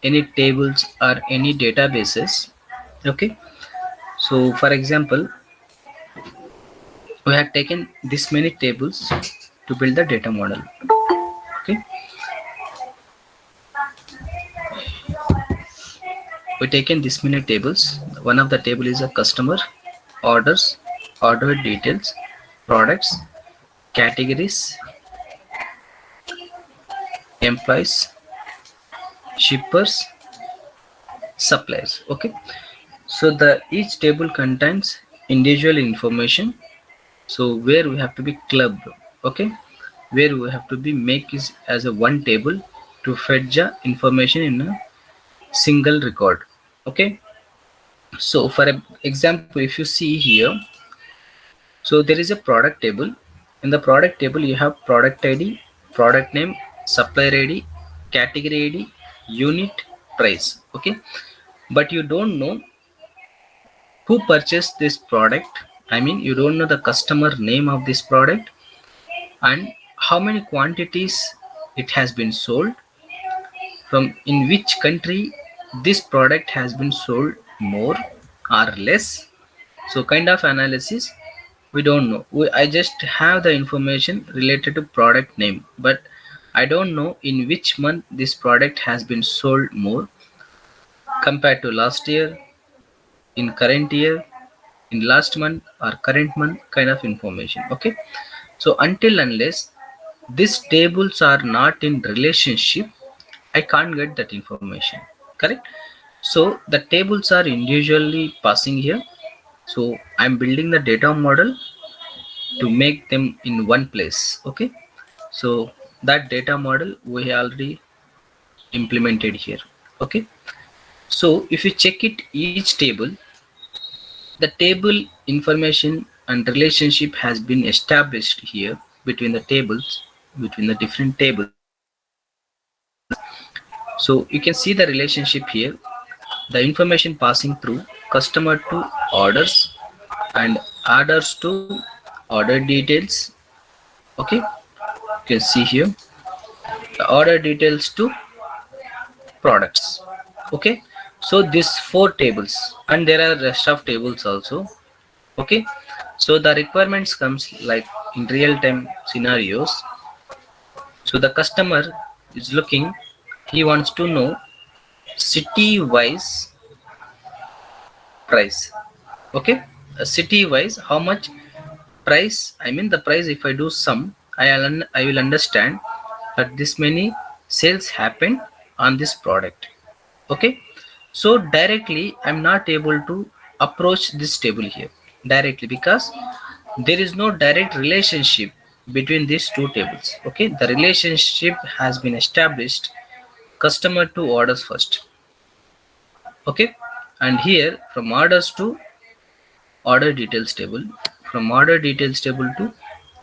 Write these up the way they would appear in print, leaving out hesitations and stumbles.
any tables or any databases. Okay, so for example, we have taken this many tables to build the data model. Okay, we taken this many tables. One of the table is a customer, orders, order details, products, categories, employees, shippers, suppliers. Okay, so the each table contains individual information. So where we have to be clubbed. Okay, where we have to be make is as a one table to fetch the information in a single record. Okay, so for example, if you see here, so there is a product table. In the product table you have product id, product name, supplier id, category id, unit, price. Okay, but you don't know who purchased this product. I mean, you don't know the customer name of this product and how many quantities it has been sold, from in which country this product has been sold more or less. So kind of analysis we don't know. I just have the information related to product name, but I don't know in which month this product has been sold more compared to last year, in current year, in last month or current month, kind of information. Okay, so until unless these tables are not in relationship, I can't get that information. Correct. So the tables are individually passing here. So I'm building the data model to make them in one place. Okay, so that data model we already implemented here. Okay, so if you check it, each table, the table information and relationship has been established here between the tables, between the different tables. So you can see the relationship here, the information passing through customer to orders and orders to order details. Okay, you can see here the order details to products. Okay, so these four tables, and there are rest of tables also. Okay, so the requirements comes like in real time scenarios. So the customer is looking, he wants to know city wise price. Okay, city wise how much price, I mean the price, if I do sum, I will understand that this many sales happened on this product. Okay, so directly I'm not able to approach this table here directly because there is no direct relationship between these two tables. Okay, the relationship has been established customer to orders first. Okay, and here from orders to order details table, from order details table to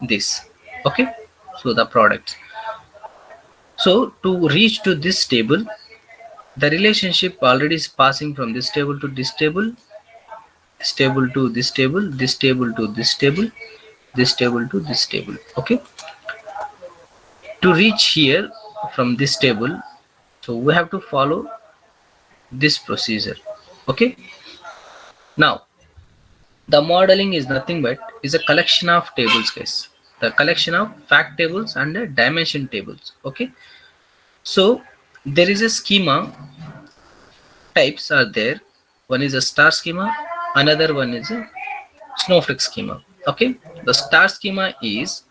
this. Okay, so the products. So to reach to this table, the relationship already is passing from this table to this table, this table to this table, this table to this table, this table to this table. Okay, to reach here from this table, so we have to follow this procedure. Okay, now the modeling is nothing but is a collection of tables, guys. The collection of fact tables and the dimension tables. Okay, so there is a schema types are there. One is a star schema, another one is a snowflake schema. Okay, the star schema is,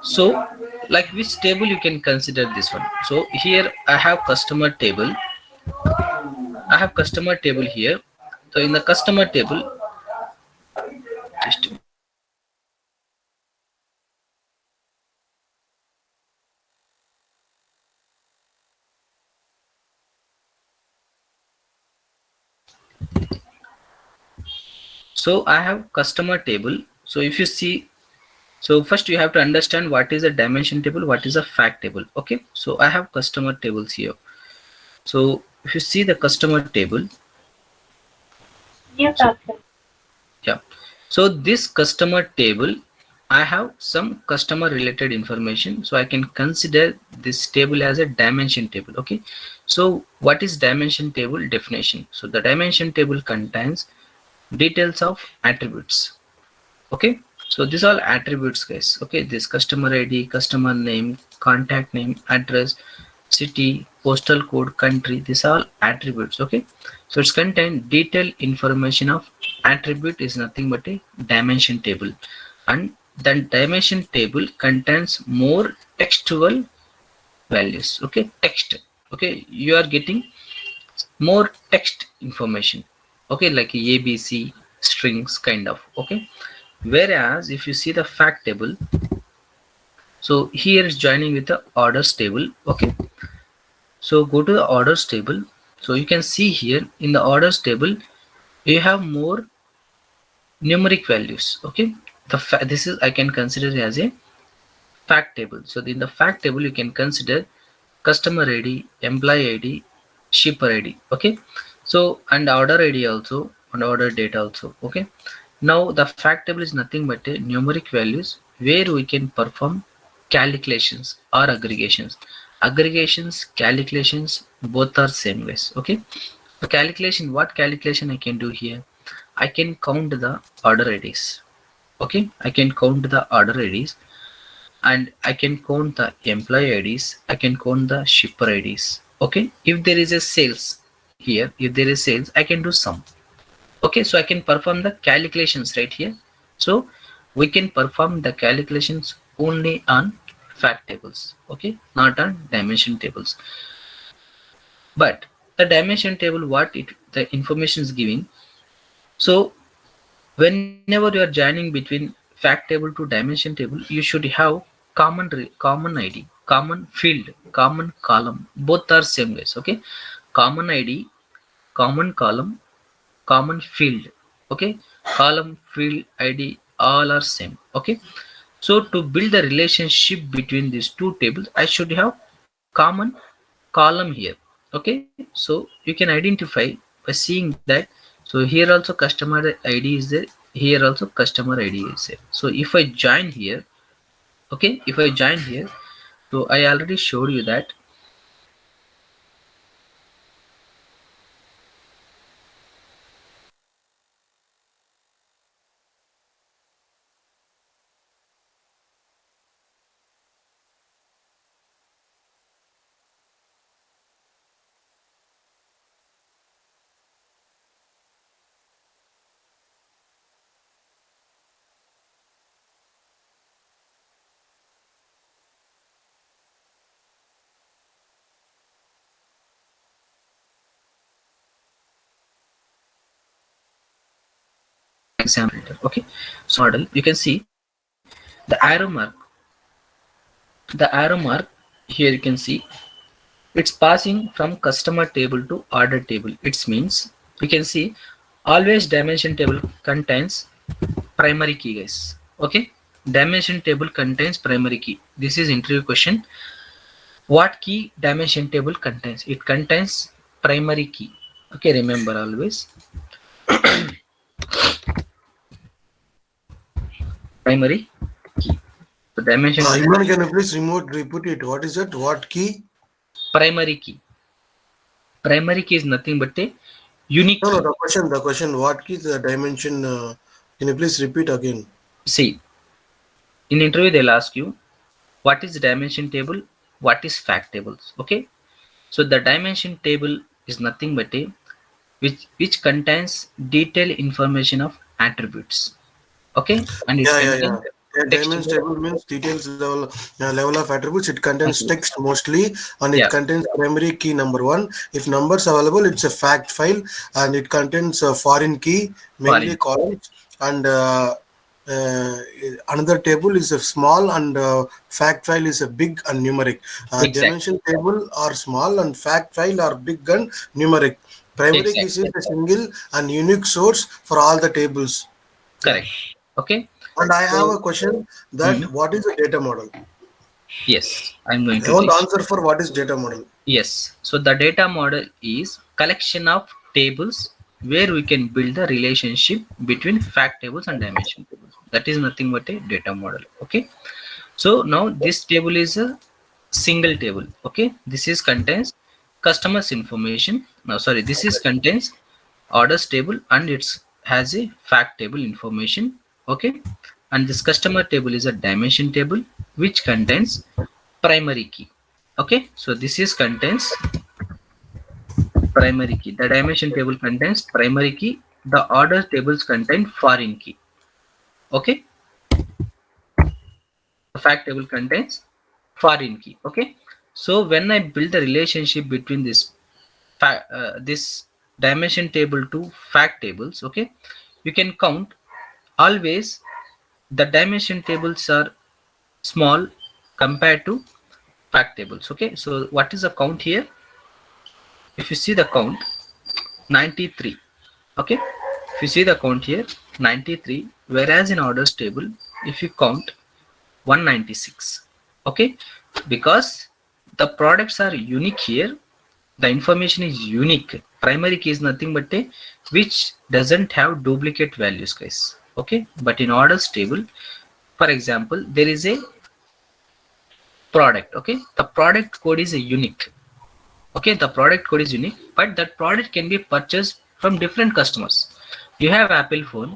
so like which table you can consider this one. So here I have customer table, I have customer table here. So in the customer table, just a minute. So I have customer table. So if you see, so first you have to understand what is a dimension table, what is a fact table. Okay, so I have customer tables here. So if you see the customer table, Yes, so Akshay. yeah, so this customer table I have some customer related information, so I can consider this table as a dimension table. Okay, so what is dimension table definition? So the dimension table contains details of attributes. Okay, so these are attributes, guys. Okay, this customer ID, customer name, contact name, address, city, postal code, country, these are all attributes. Okay, so it's contain detailed information of attribute is nothing but a dimension table, and the dimension table contains more textual values. Okay, text. Okay, you are getting more text information. Okay, like ABC strings kind of. Okay, whereas if you see the fact table, so here is joining with the orders table. Okay, so go to the orders table. So you can see here in the orders table you have more numeric values. Okay, this is I can consider as a fact table. So in the fact table you can consider customer ID, employee ID, shipper ID. Okay, so and order ID also, and order date also. Okay, now the fact table is nothing but a numeric values where we can perform calculations or aggregations. Aggregations, calculations, both are same ways. Okay, so calculation, what calculation I can do here? I can count the order IDs. Okay, I can count the order IDs, and I can count the employee IDs. I can count the shipper IDs. Okay, if there is a sales here, if there is sales, I can do sum. Okay, so I can perform the calculations right here. So we can perform the calculations only on fact tables. Okay, not on dimension tables. But the dimension table, what it the information is giving. So whenever you are joining between fact table to dimension table, you should have common ID, common field, common column. Both are same ways. Okay, common ID, common column, common field. Okay, column, field, ID, all are same. Okay, so to build the relationship between these two tables, I should have common column here. Okay, so you can identify by seeing that. So here also customer ID is there, here also customer ID is there. So if I join here, okay, if I join here, so I already showed you that. Example, okay, so model you can see the arrow mark, here you can see it's passing from customer table to order table. It means you can see always dimension table contains primary key, guys. Okay, dimension table contains primary key. This is interview question. What key dimension table contains? It contains primary key. Okay, remember always primary key. So dimension Imran, can you please repeat it? What is it? What key? primary key. Primary key is nothing but a unique No, key. no, the question, what key the dimension? Can you please repeat again? See, in interview they'll ask you what is the dimension table, what is fact tables. Okay, so the dimension table is nothing but a which contains detailed information of attributes. Okay, and it Yeah. contains A dimension textual. table means details level of attributes. It contains Okay. text mostly, and it Yeah, contains primary key number one. If numbers available, it's a fact file, and it contains a foreign key, mainly foreign. columns, and uh, another table is a small, and fact file is a big and numeric. Exactly. Dimension table are small, and fact file are big and numeric. Primary key is Exactly. a single and unique source for all the tables. Yeah. Correct. Okay. And I have So a question that mhm, what is a data model? yes, I'm going I to want teach. answer for what is data model. Yes. So the data model is collection of tables where we can build the relationship between fact tables and dimension tables. That is nothing but a data model. Okay, so now this table is a single table. Okay, this is contains customers information. No, sorry, this is contains orders table and it's has a fact table information. Okay, and this customer table is a dimension table which contains primary key. Okay, so this is contains primary key. The dimension table contains primary key. The order tables contain foreign key. Okay, the fact table contains foreign key. Okay, so when I build the relationship between this dimension table to fact tables, okay, you can count always the dimension tables are small compared to fact tables. Okay, so what is the count here? If you see the count, 93. Okay, if you see the count here, 93, whereas in orders table if you count 196. Okay, because the products are unique here, the information is unique. Primary key is nothing but a which doesn't have duplicate values, guys. Okay, but in orders table, for example, there is a product. Okay, the product code is a unique. Okay, the product code is unique, but that product can be purchased from different customers. You have Apple phone.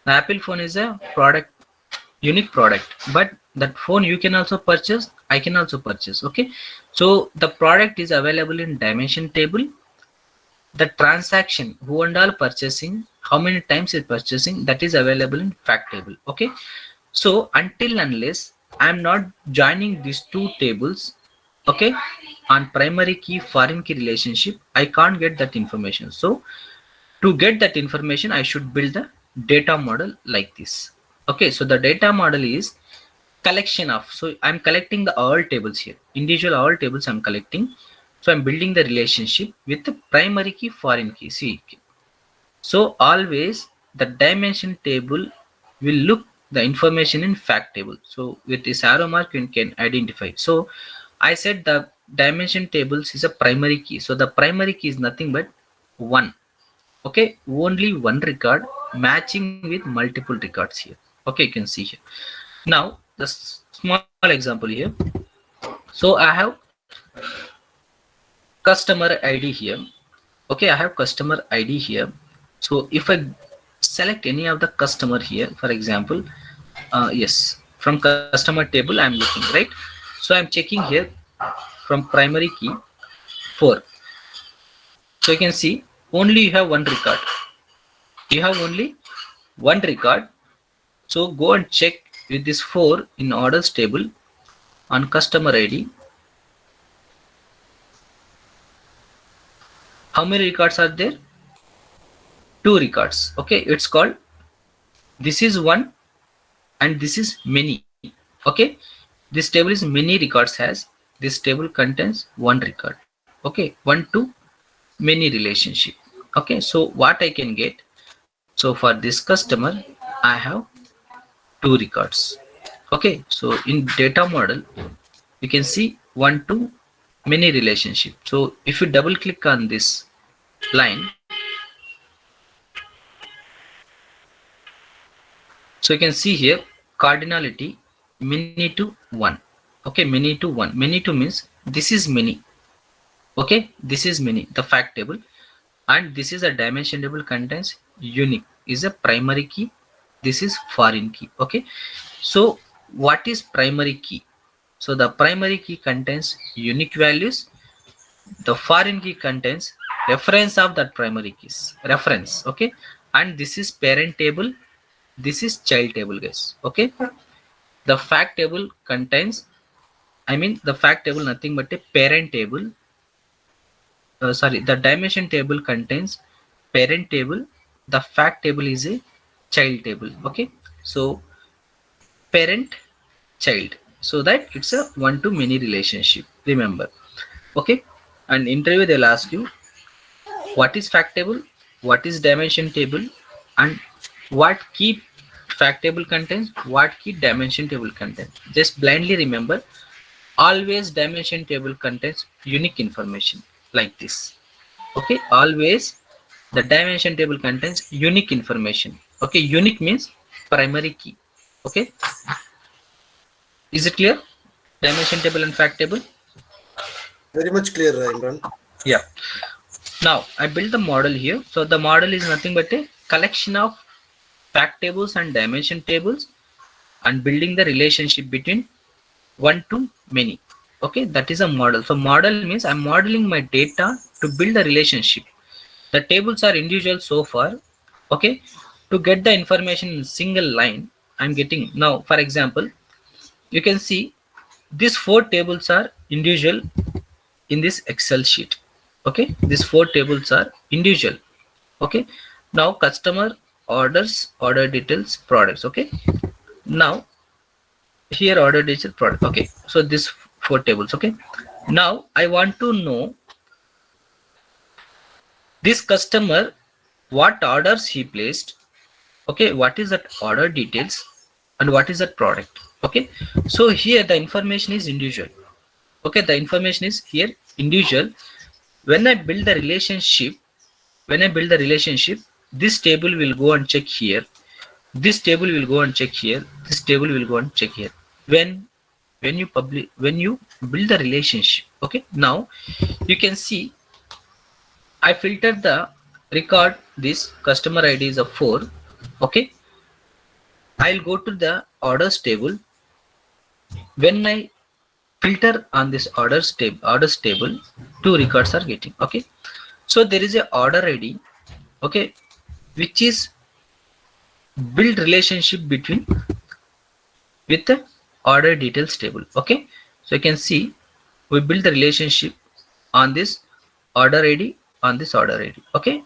The Apple phone is a product, unique product, but that phone you can also purchase, I can also purchase. Okay, so the product is available in dimension table. The transaction who and all purchasing, how many times is purchasing, that is available in fact table. Okay, so until unless I am not joining these two tables, okay, on primary key foreign key relationship, I can't get that information. So to get that information, I should build the data model like this. Okay, so the data model is collection of, so I'm collecting the all tables here, individual all tables I'm collecting. So I'm building the relationship with the primary key foreign key. See, so always the dimension table will look the information in fact table. So with this arrow mark you can identify. So I said the dimension tables is a primary key. So the primary key is nothing but one. Okay, only one record matching with multiple records here. Okay, you can see here. Now the small example here. So I have customer ID here. Okay, I have customer ID here. So if I select any of the customer here, for example, yes, from customer table I'm looking, right? So I'm checking here from primary key 4. So you can see only you have one record. You have only one record. So go and check with this 4 in orders table on customer ID. How many records are there? 2 records. Okay, it's called, this is one and this is many. Okay, this table is many records has, this table contains one record. Okay, one to many relationship. Okay, so what I can get, so for this customer I have 2 records. Okay, so in data model you can see one to many relationship. So if you double click on this line, so you can see here cardinality many to 1. Okay, many to 1, many to means this is many. Okay, this is many, the fact table, and this is a dimension table contains unique is a primary key, this is foreign key. Okay, so what is primary key? So the primary key contains unique values, the foreign key contains reference of that primary keys, reference. Okay, and this is parent table, this is child table, guys. Okay, the fact table contains, I mean the fact table nothing but a parent table. Sorry, the dimension table contains parent table, the fact table is a child table. Okay, so parent child, so that it's a one to many relationship, remember. Okay, and interview they'll ask you what is fact table, what is dimension table, and what key fact table contains, what key dimension table contains. Just blindly remember, always dimension table contains unique information like this. Okay, always the dimension table contains unique information. Okay, unique means primary key. Okay, is it clear? Dimension table and fact table. Very much clear, Imran. Yeah. Now I built the model here. So the model is nothing but a collection of fact tables and dimension tables and building the relationship between one to many. Okay, that is a model. So model means I'm modeling my data to build a relationship. The tables are individual so far. Okay, to get the information in single line, I'm getting now. For example, you can see these four tables are individual in this Excel sheet. Okay, these four tables are individual. Okay, now customer orders, order details, products. Okay, now here order details, product. Okay, so this four tables. Okay, now I want to know this customer what orders he placed. Okay, what is that order details and what is that product. Okay, so here the information is individual. Okay, the information is here individual. When I build the relationship, this table will go and check here, this table will go and check here, this table will go and check here. When you build the relationship. Okay, now you can see I filtered the record. This customer ID is a 4. Okay, I'll go to the orders table. When I filter on this orders table, two records are getting. Okay, so there is a order ID. Okay, which is build relationship between with the order details table. Okay, so you can see we build the relationship on this order ID, on this order ID. Okay,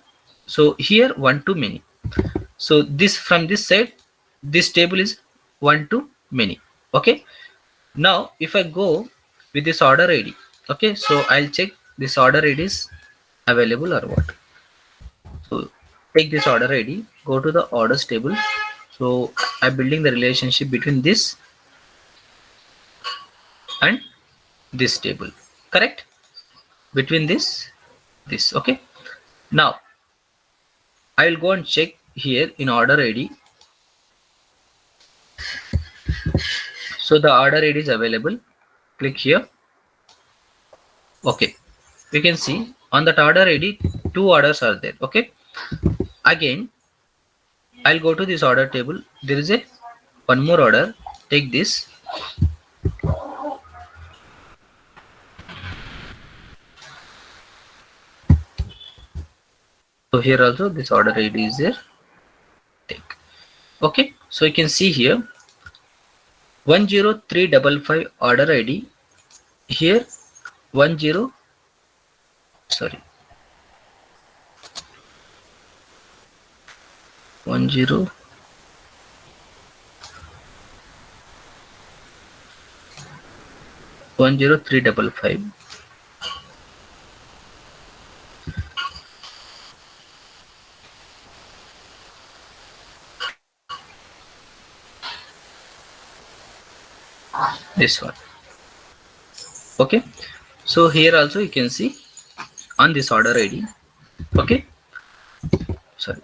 so here one to many. So this from this side, this table is one to many. Okay, now if I go with this order ID, okay, so I'll check this order ID is available or what. So take this order ID, go to the orders table. So I'm building the relationship between this and this table, correct? Between this. Okay, now I will go and check here in order ID. So the order ID is available. Click here. Okay, you can see on that order ID two orders are there. Okay, again I'll go to this order table. There is a one more order. Take this. So here also this order ID is there. Take. Okay, so you can see here 10355 order ID. Here 10, sorry, 10, 10355. This one. Okay, so here also you can see on this order ID. Okay, sorry,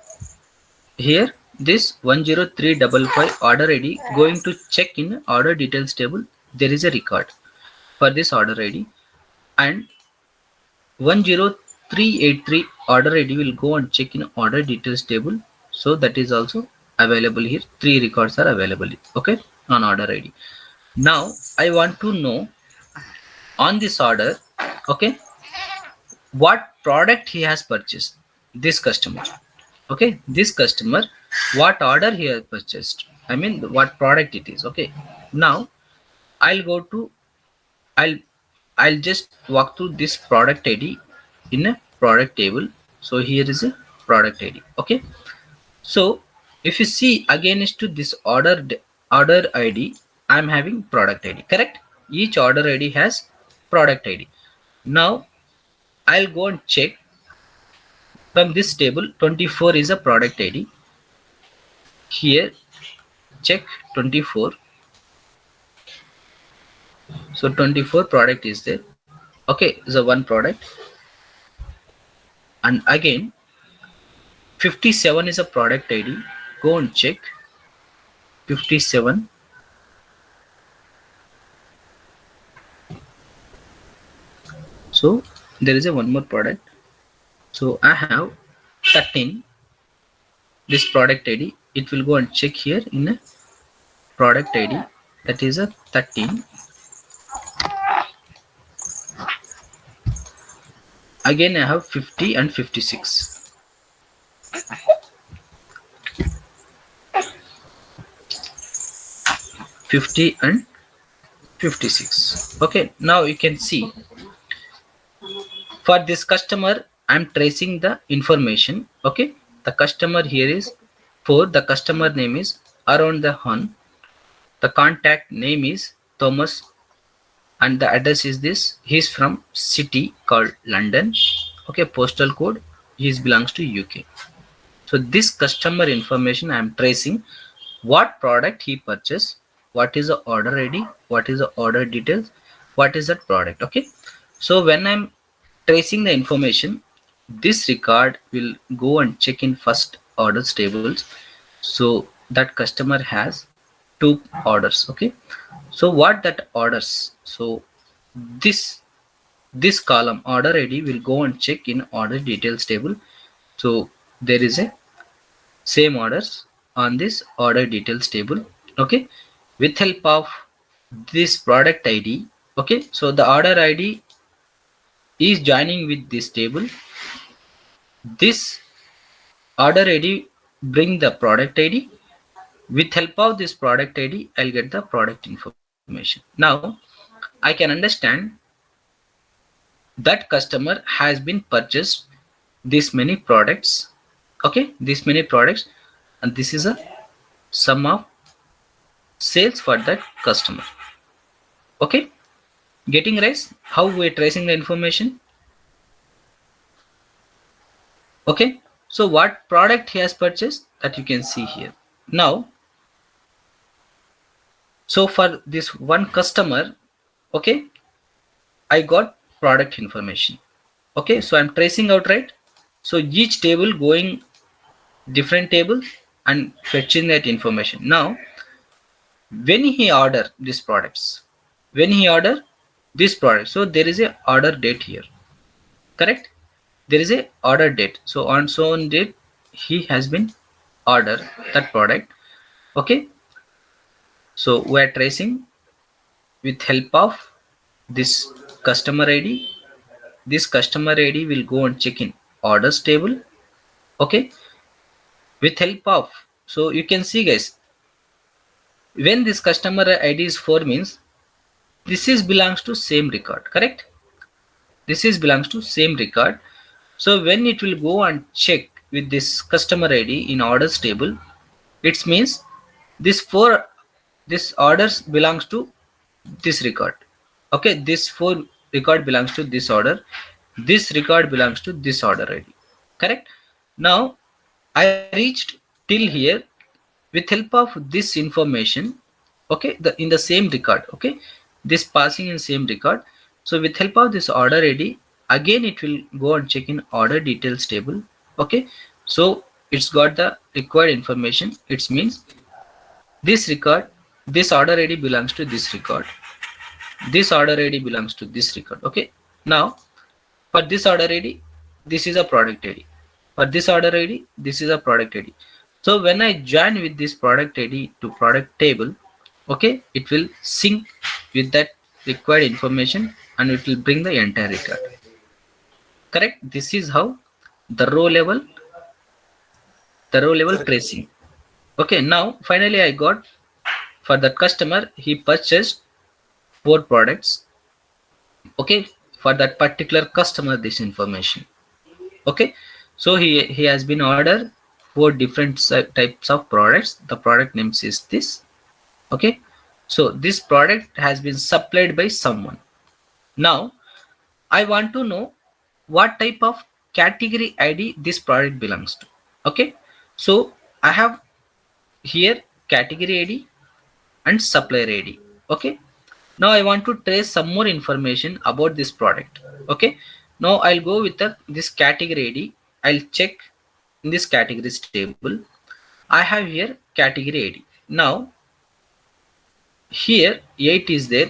here this 10355 order ID going to check in order details table. There is a record for this order ID, and 10383 order ID will go and check in order details table. So that is also available here. Three records are available. Okay, on order ID. Now I want to know on this order. Okay, what product he has purchased, this customer. Okay, this customer, what order he has purchased, I mean what product it is. Okay, now I'll go to, i'll I'll just walk through this product ID in a product table. So here is a product ID. Okay, so if you see against to this order ID, I'm having product ID, correct? Each order ID has product ID. Now I'll go and check from this table. 24 is a product ID. Here check 24. So 24 product is there. Okay, the one product. And again 57 is a product ID. Go and check. 57. So there is a one more product. So I have 13, this product ID. It will go and check here in a product ID, that is a 13. Again I have 50 and 56. 50 and 56. Okay, now you can see for this customer I'm tracing the information. Okay, the customer here is 4, the customer name is around the Hun, the contact name is Thomas, and the address is this. He's from city called London. Okay, postal code, he belongs to UK. So this customer information I am tracing, what product he purchased, what is the order ID, what is the order details, what is that product. Okay, so when I'm tracing the information, this record will go and check in first orders tables. So that customer has 2 orders. Okay, so what that orders, so this column order ID will go and check in order details table. So there is a same orders on this order details table. Okay, with help of this product ID. Okay, so the order ID is joining with this table. This order ID bring the product ID. With help of this product ID, I'll get the product information. Now I can understand that customer has been purchased this many products. Okay, this many products, and this is a sum of sales for that customer. Okay, getting right how we're tracing the information. Okay, so what product he has purchased, that you can see here. Now so for this one customer, okay, I got product information. Okay, so I'm tracing out, right? So each table going different table and fetching that information. Now when he order these products, when he order this product, so there is a order date here, correct? There is a order date. So on so on date he has been order that product. Okay, so we are tracing with help of this customer ID. This customer ID will go and check in orders table. Okay, with help of, so you can see guys, when this customer ID is 4 means this is belongs to same record, correct? This is belongs to same record. So when it will go and check with this customer ID in orders table, it means this orders belongs to this record. Okay, this 4 record belongs to this order, this record belongs to this order ID, correct? Now I reached till here with help of this information. Okay, in the same record. Okay, this passing in same record. So with help of this order ID, again it will go and check in order details table. Okay, so it's got the required information. It means this record, this order ID belongs to this record, this order ID belongs to this record. Okay, now for this order ID, this is a product ID. For this order ID, this is a product ID. So when I join with this product ID to product table, okay, it will sync with that required information and it will bring the entire record, correct? This is how the row level Correct. tracing. Okay, now finally I got for that customer, he purchased 4 products. Okay, for that particular customer this information. Okay, so he has been ordered 4 different types of products. The product names is this. Okay, so this product has been supplied by someone. Now I want to know what type of category ID this product belongs to. Okay, so I have here category ID and supplier ID. Okay, now I want to trace some more information about this product. Okay, now I'll go with this category ID. I'll check in this categories table. I have here category ID. Now Here 8 is there.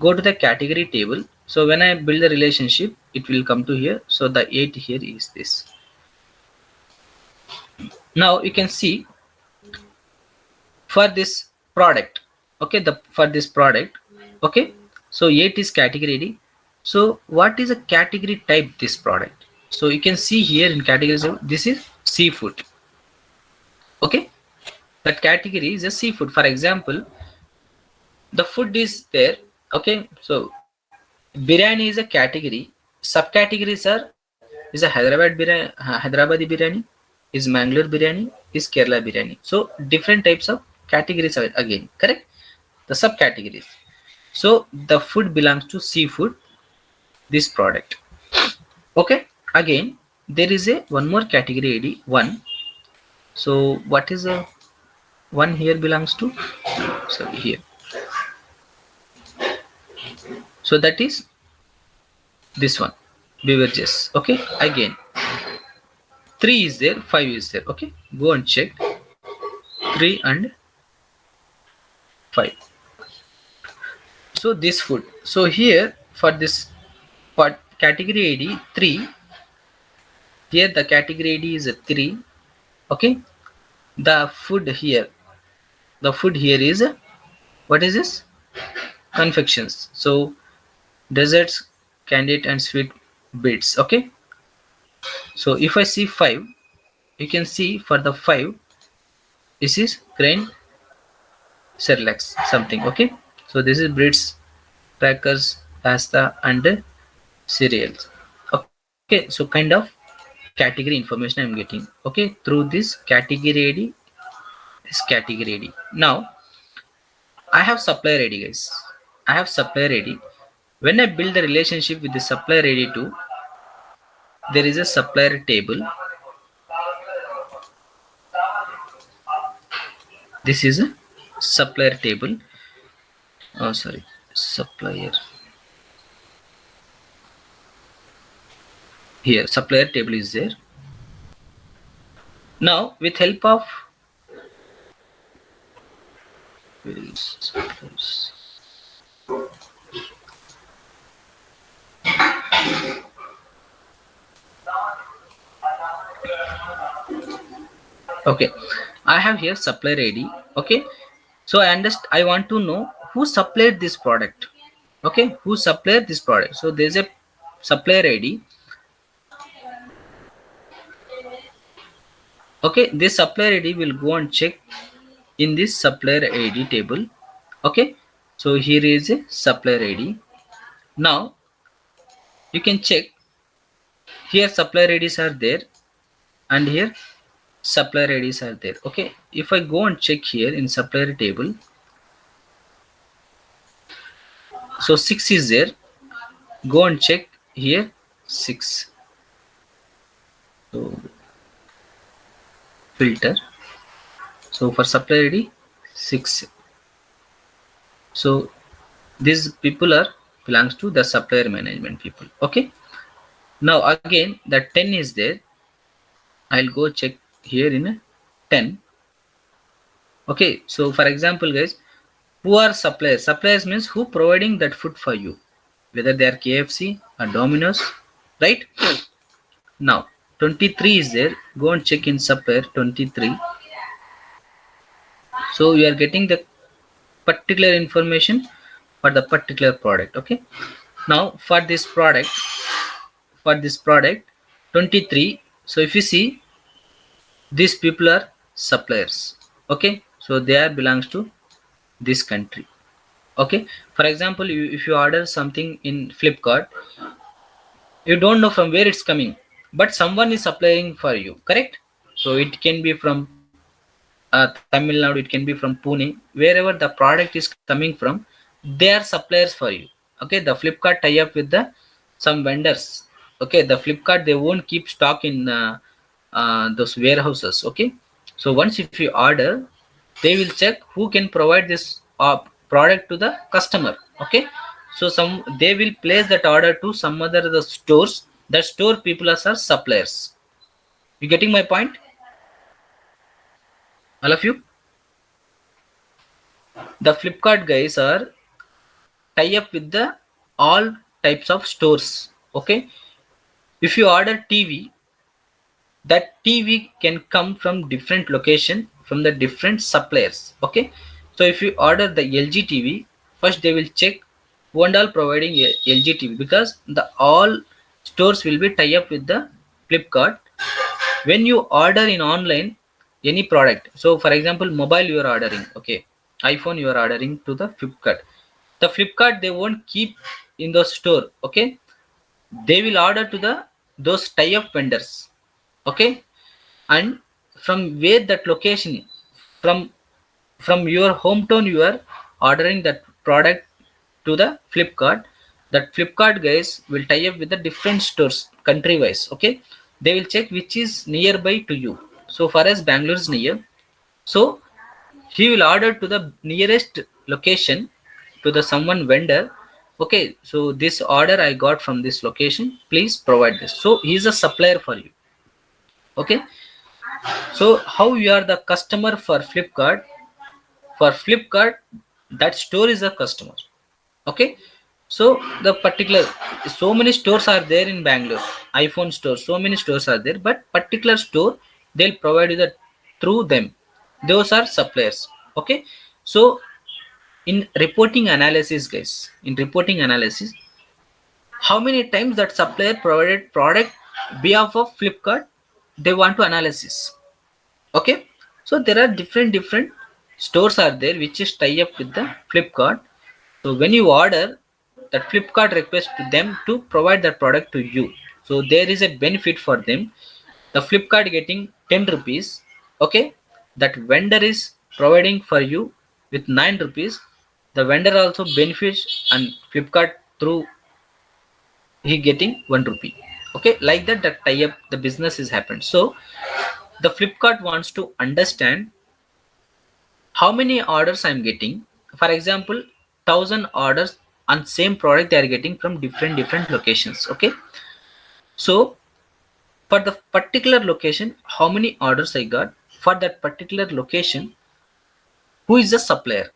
Go to the category table. So when I build the relationship, it will come to here. So the 8 here is this. Now you can see for this product, okay, the for this product, okay, so 8 is category ID. So what is a category type this product? So you can see here in categories, this is seafood, okay, that category is a seafood. For example, the food is there, okay, so biryani is a category. Subcategories are is a Hyderabadi biryani, is Mangalore biryani, is Kerala biryani. So different types of categories are again, correct, the subcategories. So the food belongs to seafood, this product, okay. Again there is a one more category ID, one. So what is a one here belongs to, sorry, here. So that is this one, beverages, okay. Again 3 is there, 5 is there, okay. Go and check 3 and 5. So this food, so here for this part category ID 3, here the category ID is a 3, okay. The food here, the food here is what is this, confections. So desserts, candied and sweet bits, okay. So if I see 5, you can see for the 5 this is grain cerelac something, okay. So this is breads, crackers, pasta and cereals, okay. So kind of category information I'm getting, okay, through this category ID, this category ID. Now I have supplier ID, guys. I have supplier ID. When I build the relationship with the supplier ID too, there is a supplier table. This is a supplier table. Oh, sorry, supplier. Here, supplier table is there. Now, with help of okay, I have here supplier ID. Okay, so I want to know who supplied this product. Okay, who supplied this product? So there's a supplier ID. Okay, this supplier ID will go and check in this supplier ID table. Okay, so here is a supplier ID. Now you can check here supplier IDs are there and here supplier IDs are there. Okay, if I go and check here in supplier table, so 6 is there. Go and check here 6. So filter. So for supplier ID 6. So these people are belongs to the supplier management people. Okay. Now again the 10 is there. I'll go check here in a 10. Okay. So for example, guys, who are suppliers? Suppliers means who providing that food for you, whether they are KFC or Domino's, right? Now 23 is there. Go and check in supplier 23. So you are getting the particular information for the particular product. Okay. Now for this product 23. So if you see, these people are suppliers. Okay. So they are belongs to this country. Okay. For example, if you order something in Flipkart, you don't know from where it's coming, but someone is supplying for you, correct. So it can be from Tamil Nadu, it can be from Pune, wherever the product is coming from, they are suppliers for you. Okay, the Flipkart tie up with the some vendors. Okay, the Flipkart, they won't keep stock in those warehouses. Okay, so once if you order, they will check who can provide this product to the customer. Okay, so some they will place that order to some other the stores. That store people are suppliers. You getting my point, all of you? The Flipkart guys are tie up with the all types of stores. Okay, if you order TV, that TV can come from different location from the different suppliers. Okay, so if you order the LG TV, first they will check who and all providing LG TV, because the all stores will be tie up with the Flipkart. When you order in online any product, so for example mobile you are ordering, okay, iPhone you are ordering to the Flipkart. The Flipkart they won't keep in the store, okay, they will order to the those tie up vendors, okay, and from where that location, from from your hometown you are ordering that product to the Flipkart. That Flipkart guys will tie up with the different stores country wise, okay, they will check which is nearby to you. So far as Bangalore is near, so he will order to the nearest location to the someone vendor, okay, so this order I got from this location, please provide this. So he is a supplier for you, okay. So how you are the customer for Flipkart? For Flipkart, that store is a customer. Okay. So the particular, so many stores are there in Bangalore. iPhone stores, so many stores are there, but particular store they'll provide you the through them. Those are suppliers. Okay. So in reporting analysis, guys, in reporting analysis, how many times that supplier provided product behalf of Flipkart, they want to analysis. Okay, so there are different stores are there which is tie up with the Flipkart. So when you order, that Flipkart request to them to provide that product to you, so there is a benefit for them. The Flipkart getting 10 rupees, okay, that vendor is providing for you with 9 rupees. The vendor also benefits, and Flipkart through he getting 1 rupee, okay, like that, that tie up the business is happened. So the Flipkart wants to understand how many orders I'm getting. For example, 1,000 orders on same product they are getting from different locations. Okay, so for the particular location, how many orders I got for that particular location? Who is the supplier?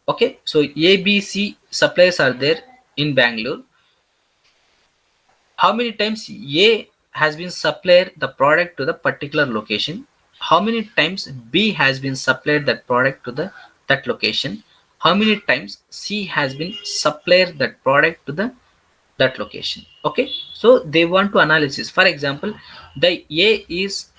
Okay, so A, B, C suppliers are there in Bangalore. How many times A has been supplied the product to the particular location? How many times B has been supplied that product to the that location? How many times C has been supplied that product to the that location? Okay, so they want to analysis. For example, the A is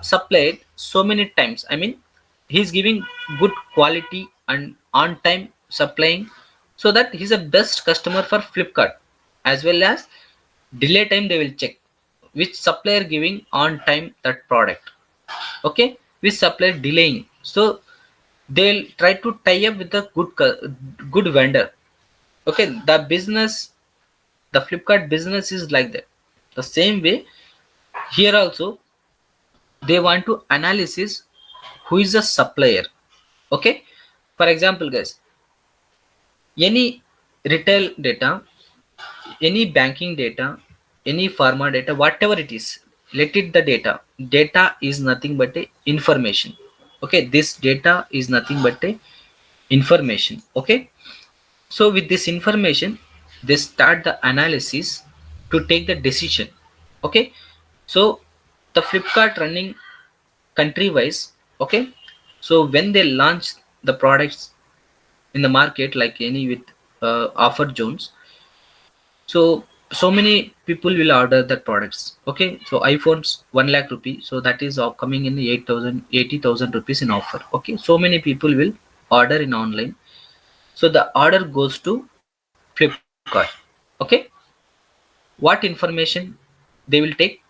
supplied so many times. I mean, he's giving good quality and on time supplying, so that he's a best customer for Flipkart. As well as delay time, they will check which supplier giving on time that product, okay, which supplier delaying. So they'll try to tie up with the good vendor. Okay, the business, the Flipkart business is like that. The same way here also, they want to analysis who is the supplier. Okay, for example guys, any retail data, any banking data, any pharma data, whatever it is, let it the data. Data is nothing but a information. Okay, this data is nothing but a information. Okay, so with this information, they start the analysis to take the decision. Okay, so the Flipkart running country wise. Okay, so when they launch the products in the market, like any with offer zones, so so many people will order that products. Okay, so iPhones 1 lakh rupee, so that is coming in 8,000 80,000 rupees in offer. Okay, so many people will order in online, so the order goes to Flipkart. Okay, what information they will take?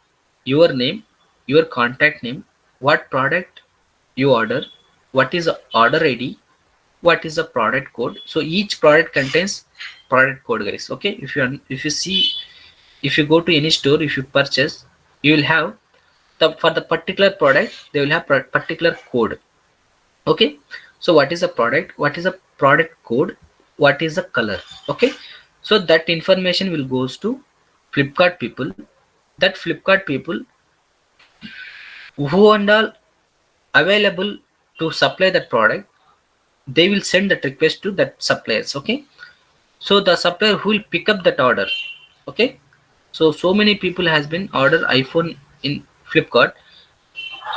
Your name, your contact name, what product you order, what is the order ID, what is the product code. So each product contains product code, guys. Okay, if you see, if you go to any store, if you purchase, you will have the, for the particular product they will have particular code. Okay, so what is the product, what is the product code, what is the color. Okay, so that information will goes to Flipkart people. That Flipkart people who and all available to supply that product, they will send that request to that suppliers. Okay, so the supplier who will pick up that order. Okay, so many people has been order iPhone in Flipkart.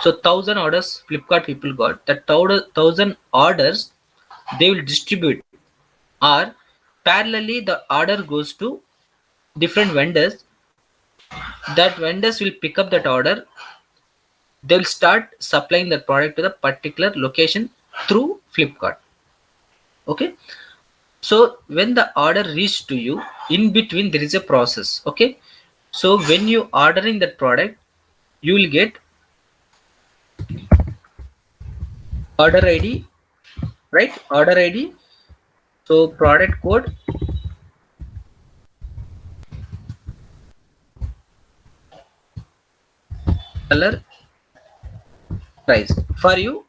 So 1,000 orders Flipkart people got. That 1,000 orders they will distribute, or parallelly the order goes to different vendors. That vendors will pick up that order. They will start supplying that product to the particular location through Flipkart. Okay, so when the order reach to you, in between there is a process. Okay, so when you ordering that product, you will get order ID, right? Order ID. So product code, color, price. For you,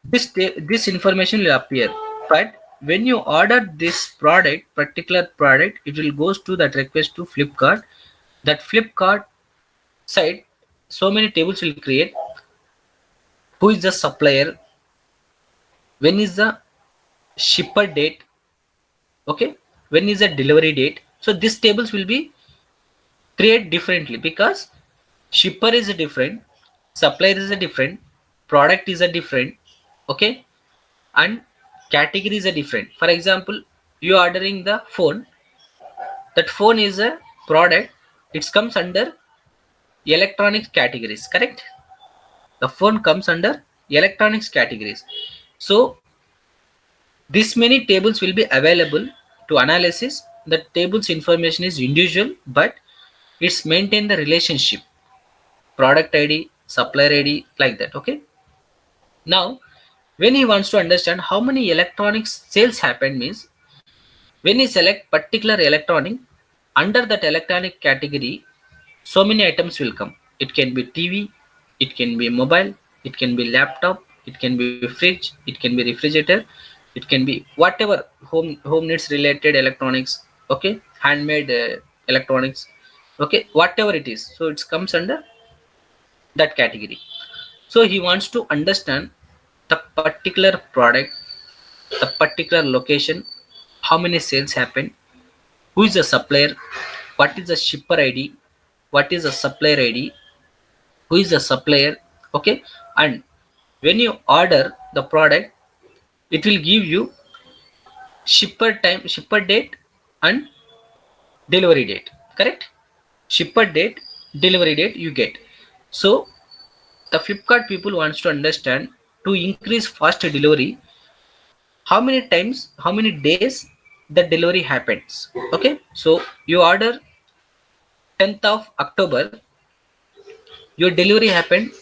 this information will appear. But when you order this product, particular product, it will goes to that request to Flipkart. That Flipkart site, so many tables will create. Who is the supplier? When is the shipper date? Okay, when is the delivery date? So these tables will be create differently because shipper is a different, supplier is a different, product is a different. Okay, and categories are different. For example, you are ordering the phone. That phone is a product. It comes under electronics categories. Correct? The phone comes under electronics categories. So this many tables will be available to analysis. The tables information is individual, but it's maintain the relationship. Product ID, supplier ID, like that. Okay. Now, when he wants to understand how many electronics sales happen means, when you select particular electronic, under that electronic category, so many items will come. It can be TV, it can be mobile, it can be laptop, it can be fridge, it can be refrigerator, it can be whatever home needs related electronics. Okay, handmade electronics. Okay, whatever it is. So it comes under that category. So he wants to understand the particular product, the particular location, how many sales happen, who is the supplier, what is the shipper ID, what is the supplier ID, who is the supplier. Okay, and when you order the product, it will give you shipper time, shipper date, and delivery date. Correct? Shipper date, delivery date you get. So the Flipkart people wants to understand, to increase fast delivery, how many times, how many days the delivery happens. Okay, so you order 10th of October, your delivery happened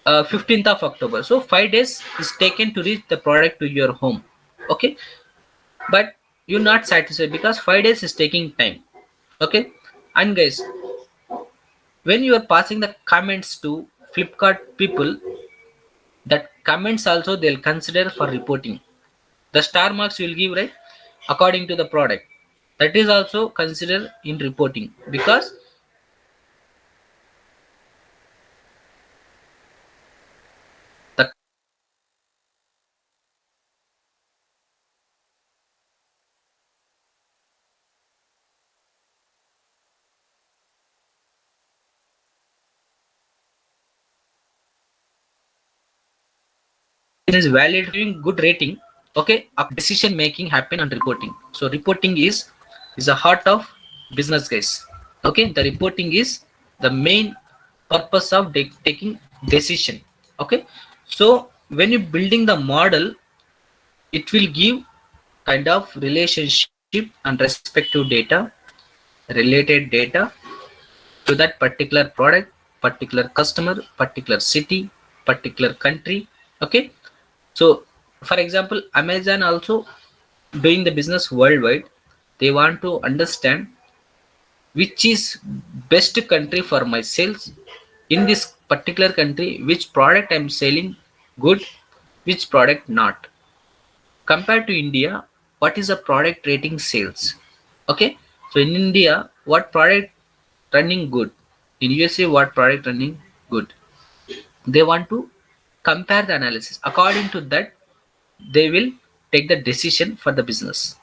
15th of October. So 5 days is taken to reach the product to your home. Okay, but you're not satisfied because 5 days is taking time. Okay, and guys, when you are passing the comments to Flipkart people, that comments also they'll consider for reporting. The star marks you will give, right, according to the product. That is also considered in reporting because the is valid giving good rating. Okay, decision making happen on reporting. So reporting is the heart of business, guys. Okay, the reporting is the main purpose of taking decision. Okay, so when you building the model, it will give kind of relationship and respective data, related data to that particular product, particular customer, particular city, particular country. Okay, so for example, Amazon also doing the business worldwide. They want to understand which is best country for my sales. In this particular country, which product I'm selling good, which product not. Compared to India, what is the product rating sales. Okay, so in India, what product running good, in USA what product running good. They want to compare the analysis according to that. they will take the decision for the business.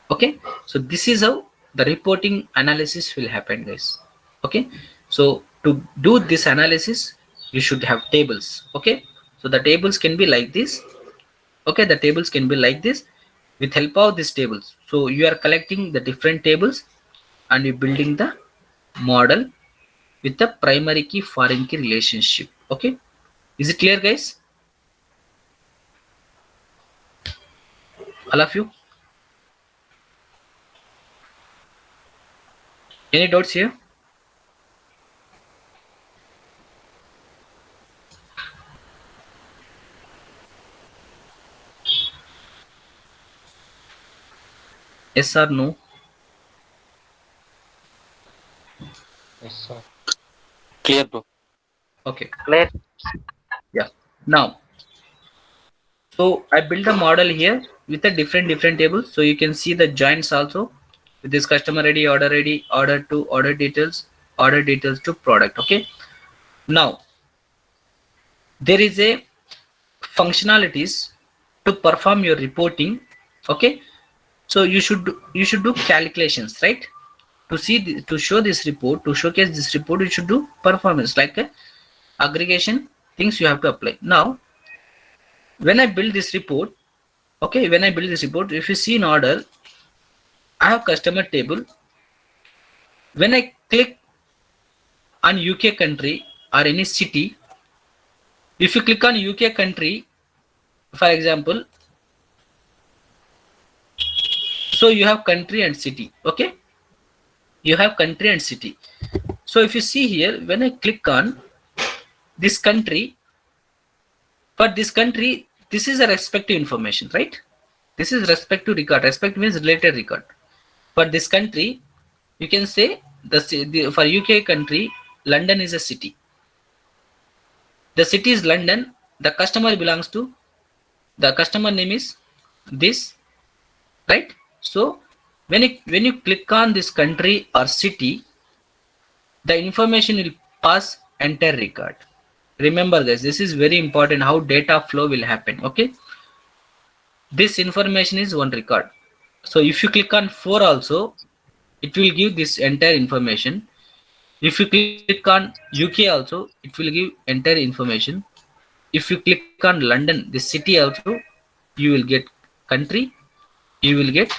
Okay, so this is how the reporting analysis will happen, guys. Okay, so to do this analysis, you should have tables. Okay, so the tables can be like this. Okay, the tables can be like this. With help of these tables, so you are collecting the different tables and you building the model with the primary key foreign key relationship. Okay, is it clear, guys? All of you, any doubts here? Yes or no? Yes, sir. Clear, bro. Okay, Clear. yeah. Now, so I built a model here with a different tables. So you can see the joints also with this customer ID, order to order details to product. Okay. Now there is a functionalities to perform your reporting. Okay. So you should do calculations, right? To see to show this report, to showcase this report, you should do performance like a aggregation things you have to apply. Now when I build this report, okay, when I build this report, if you see in order, I have customer table. When I click on UK country or any city, if you click on UK country, for example, so you have country and city. Okay, you have country and city. So if you see here, when I click on this country, for this country, this is a respective information, right? This is respective record. Respect means related record. For this country, you can say for UK country, London is a city. The city is London. The customer belongs to, the customer name is this, right? So when you click on this country or city, the information will pass entire record. Remember guys, this is very important how data flow will happen. Okay, this information is one record. So if you click on 4 also, it will give this entire information. If you click on UK also, it will give entire information. If you click on London, the city also, you will get country, you will get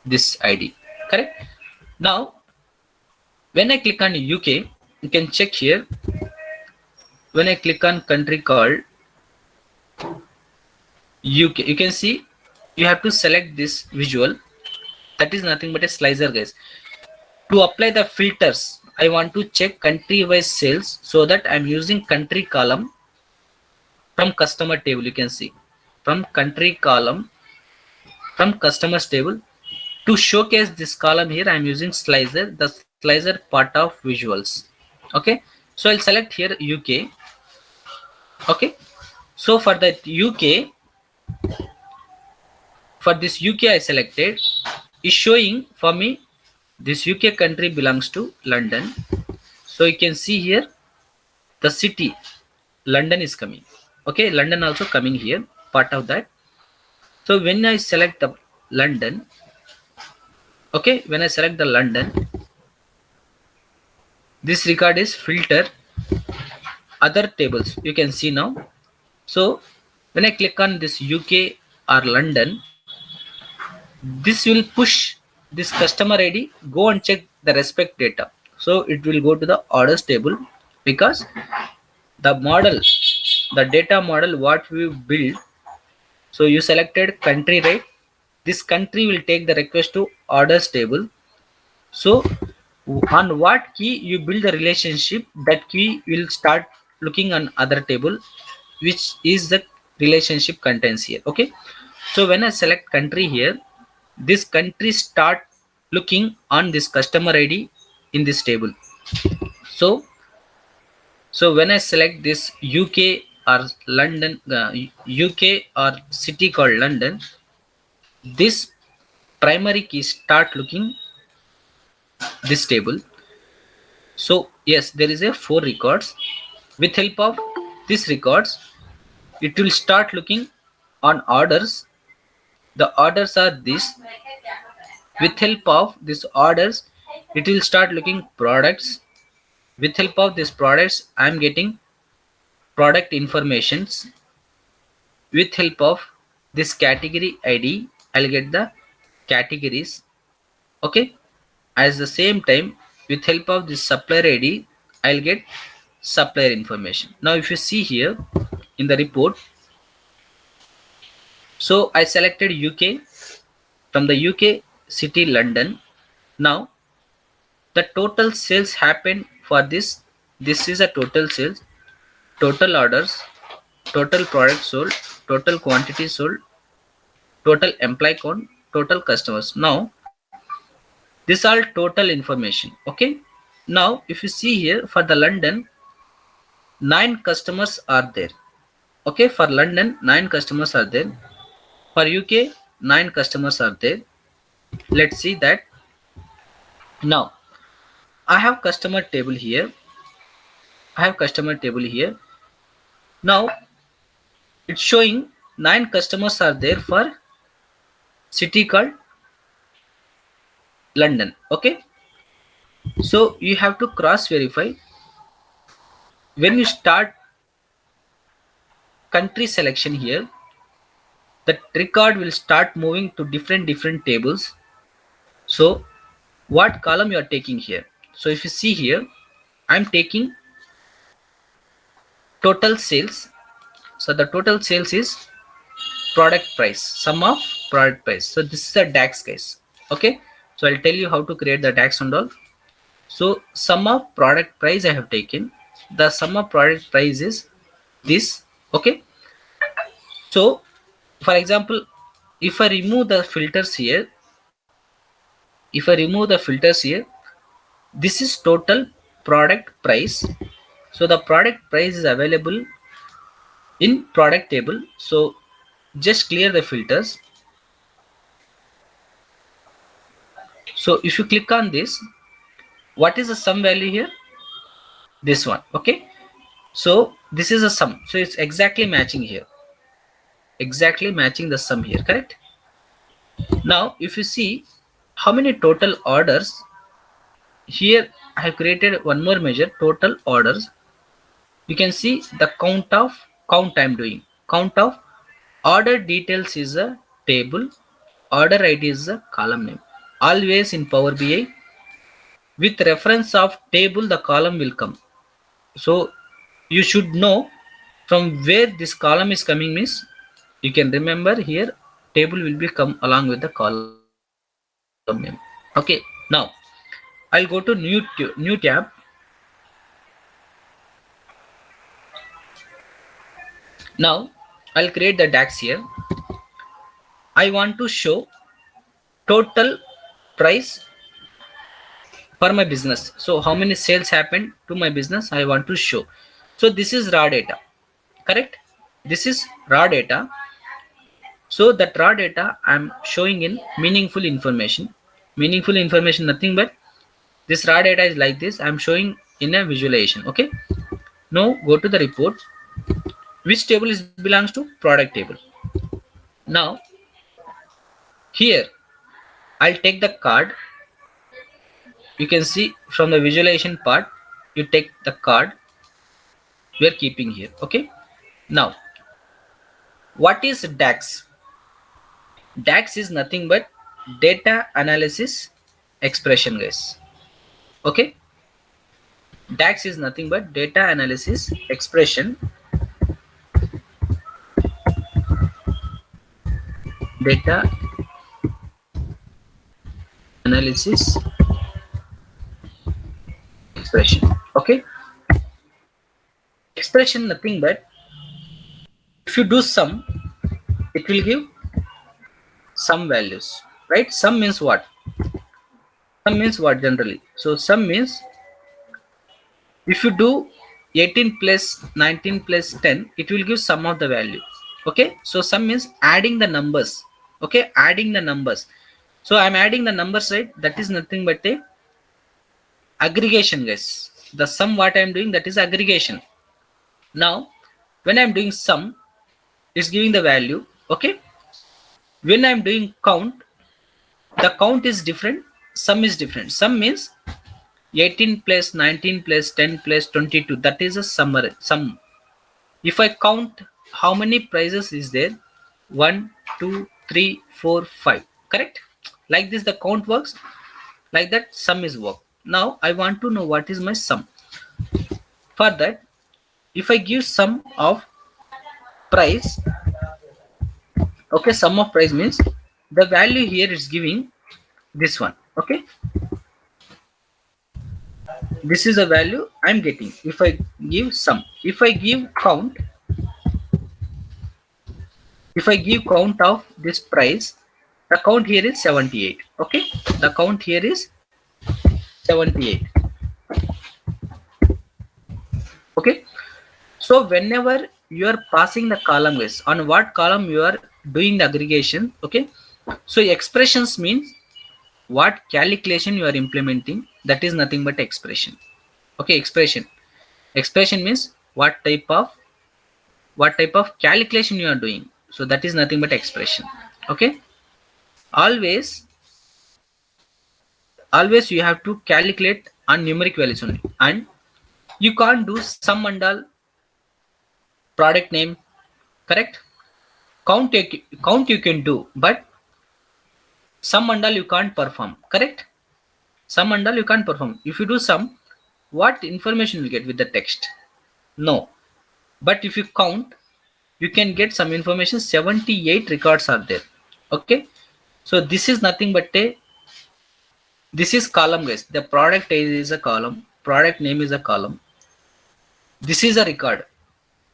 this ID. Correct? Now, when I click on UK, you can check here. When I click on country called UK, you can see you have to select this visual. That is nothing but a slicer, guys. To apply the filters, I want to check country wise sales, so that I'm using country column from customer table. You can see from country column from customers table. To showcase this column here, I'm using slicer, the slicer part of visuals. Okay, so I'll select here UK. Okay, so for that UK, for this UK I selected, is showing for me this UK country belongs to London. So you can see here the city London is coming. Okay, London also coming here, part of that. So when I select the London, okay, when I select the London, this record is filter other tables. You can see now. So when I click on this UK or London, this will push this customer ID, go and check the respect data. So it will go to the orders table, because the model, the data model what we build. So you selected country, right? This country will take the request to orders table. So on what key you build the relationship, that key will start looking on other table, which is the relationship contains here. Okay, so when I select country here, this country start looking on this customer ID in this table. So when I select this UK or London, UK or city called London, this primary key start looking this table. So yes, there is a 4 records. With help of this records, it will start looking on orders. The orders are this. With help of these orders, it will start looking products. With help of these products, I am getting product informations. With help of this category id, I'll get the categories. Okay, at the same time, with help of this supplier id, I'll get supplier information. Now if you see here in the report, so I selected UK. From the UK city London, now the total sales happened for this is a total sales, total orders, total products sold, total quantity sold, total employee count, total customers. Now this all total information. Okay, now if you see here, for the London, 9 customers are there. Okay, for London 9 customers are there. For UK 9 customers are there. Let's see that. Now I have customer table here. I have customer table here. Now it's showing 9 customers are there for city called London. Okay, so you have to cross verify. When you start country selection here, the record will start moving to different tables. So what column you are taking here? So if you see here, I'm taking total sales. So the total sales is product price, sum of product price. So this is a DAX case. Okay, so I'll tell you how to create the DAX and all. So sum of product price I have taken. The sum of product price is this. Okay, so for example, if I remove the filters here, this is total product price. So the product price is available in product table. So just clear the filters. So if you click on this, what is the sum value here? This one. Okay, so this is a sum, so it's exactly matching here, exactly matching the sum here, correct? Now if you see how many total orders here, I have created one more measure, total orders. You can see the count I'm doing. Count of order details is a table, order ID is a column name. Always in Power BI, with reference of table the column will come. So you should know from where this column is coming, means you can remember here table will be come along with the column name. Okay, now I'll go to new tab. Now I'll create the DAX here. I want to show total price for my business. So how many sales happened to my business I want to show. So this is raw data, correct? This is raw data. So that raw data I'm showing in meaningful information. Meaningful information, nothing but this raw data is like this. I'm showing in a visualization. Okay, now go to the report. Which table is belongs to product table. Now here I'll take the card. You can see from the visualization part, you take the card we are keeping here. Okay, now what is DAX? DAX is nothing but data analysis expression, guys. Okay, DAX is nothing but data analysis expression. Data analysis expression. Okay, expression nothing but if you do sum, it will give some values, right? Sum means what? Sum means what generally? So sum means if you do 18 plus 19 plus 10, it will give sum of the value. Okay, so sum means adding the numbers. Okay, adding the numbers. So I'm adding the numbers, right? That is nothing but a aggregation, guys. The sum what I'm doing, that is aggregation. Now when I'm doing sum, it's giving the value. Okay, when I'm doing count, the count is different, sum is different. Sum means 18 plus 19 plus 10 plus 22, that is a sum. If I count how many prices is there, 1 2 3 4 5, correct? Like this the count works, like that sum is work. Now I want to know what is my sum. For that, if I give sum of price, okay, sum of price means the value here is giving this one. Okay, this is the value I'm getting if I give sum. If I give count, if I give count of this price, the count here is 78. Okay, the count here is 78. Okay, so whenever you are passing the column guys, on what column you are doing the aggregation. Okay, so expressions means what calculation you are implementing, that is nothing but expression. Okay, expression means what type of calculation you are doing, so that is nothing but expression. Okay, always you have to calculate on numeric values only, and you can't do sum and all, product name, correct? Count you can do, but sum and all you can't perform, correct? Sum and all you can't perform. If you do sum, what information you get with the text? No. But if you count, you can get some information. 78 records are there. Okay, so this is nothing but this is column guys. The product is a column, product name is a column, this is a record.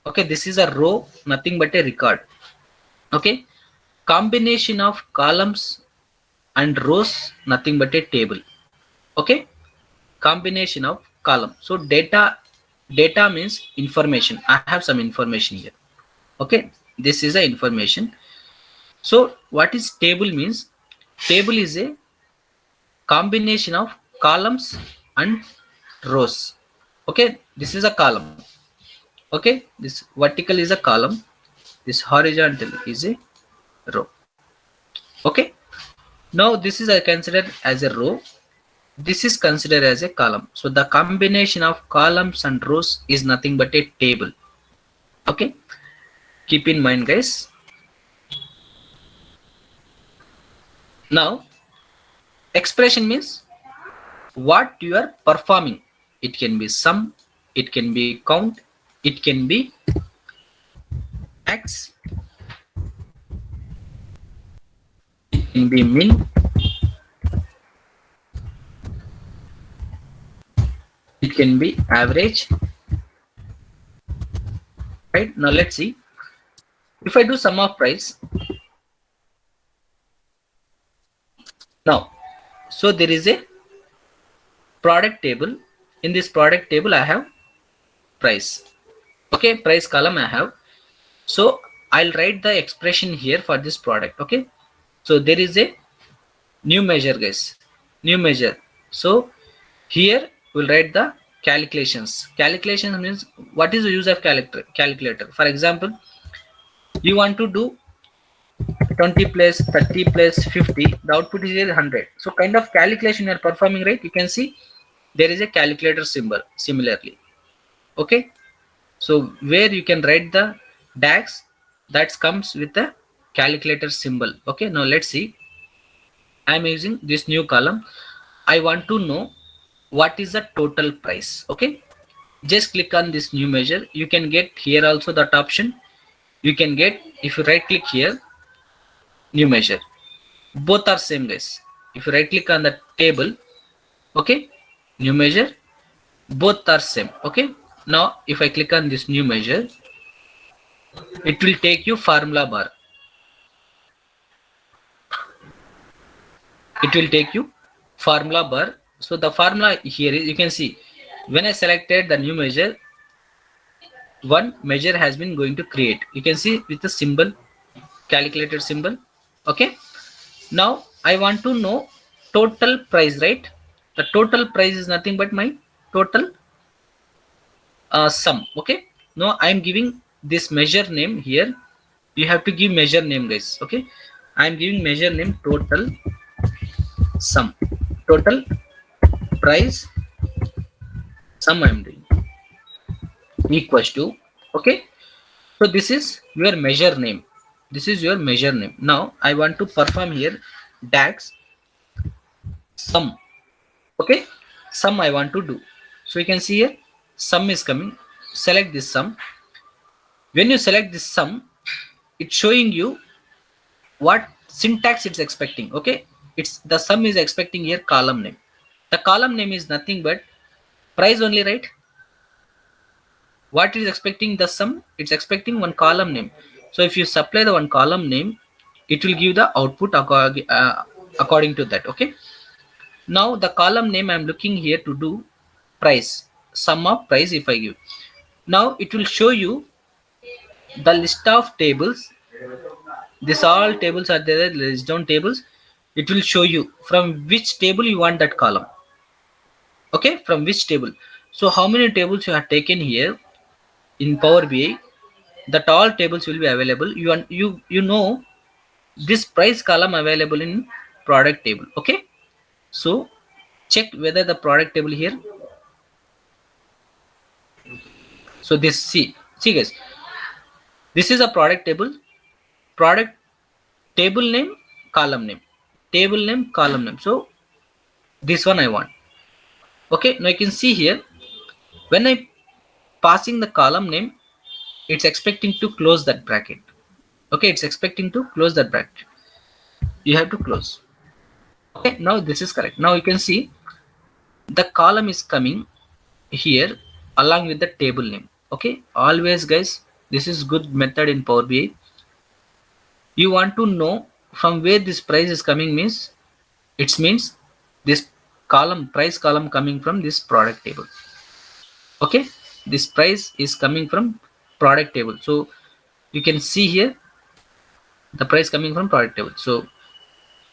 Okay, this is a row, nothing but a record. Okay, combination of columns and rows, nothing but a table. Okay, combination of column. So data means information. I have some information here. Okay, this is a information. So what is table means? Table is a combination of columns and rows. Okay, this is a column. Okay, this vertical is a column, this horizontal is a row. Okay, now this is considered as a row, this is considered as a column. So the combination of columns and rows is nothing but a table. Okay, keep in mind guys. Now expression means what you are performing. It can be sum, it can be count, it can be max, it can be min, it can be average. Right, now let's see. If I do sum of price now, so there is a product table. In this product table I have price. Okay, price column I have. So I'll write the expression here for this product. Okay, so there is a new measure guys, new measure. So here we'll write the calculations. Calculations means what is the use of calculator. For example, you want to do 20 plus 30 plus 50, the output is 100. So kind of calculation you are performing, right? You can see there is a calculator symbol similarly. Okay, so where you can write the DAX, that comes with the calculator symbol. Okay, now let's see. I'm using this new column. I want to know what is the total price. Okay, just click on this new measure. You can get here also that option. You can get, if you right click here, new measure, both are same guys. If you right click on the table, okay, new measure, both are same. Okay, now if I click on this new measure, it will take you formula bar. It will take you formula bar. So the formula here is, you can see when I selected the new measure, one measure has been going to create. You can see with the symbol, calculator symbol. Okay, now I want to know total price, right? The total price is nothing but my total sum. Okay, now I am giving this measure name here. You have to give measure name, guys. Okay, I'm giving measure name total sum, total price sum I'm doing equals to. Okay, so this is your measure name. This is your measure name. Now I want to perform here dax sum. Okay, sum I want to do. So you can see here sum is coming. Select this sum. When you select this sum, it's showing you what syntax it's expecting. Okay, it's the sum is expecting here column name. The column name is nothing but price only, right? What is expecting the sum? It's expecting one column name. So if you supply the one column name, it will give the output according to that. Okay, now the column name I'm looking here to do price, sum of price. If I give, now it will show you the list of tables. This all tables are there, list down tables. It will show you from which table you want that column. Okay, from which table. So how many tables you have taken here in Power BI, that all tables will be available. You know this price column available in product table. Okay, so check whether the product table here. So this, see guys, this is a product table. Product table name, column name, table name, column name. So this one I want. Okay, now you can see here when I passing the column name, it's expecting to close that bracket. Okay, it's expecting to close that bracket. You have to close. Okay, now this is correct. Now you can see the column is coming here along with the table name. Okay, always guys, this is good method in Power BI. You want to know from where this price is coming, means it means this column, price column, coming from this product table. Okay, this price is coming from product table. So you can see here the price coming from product table. So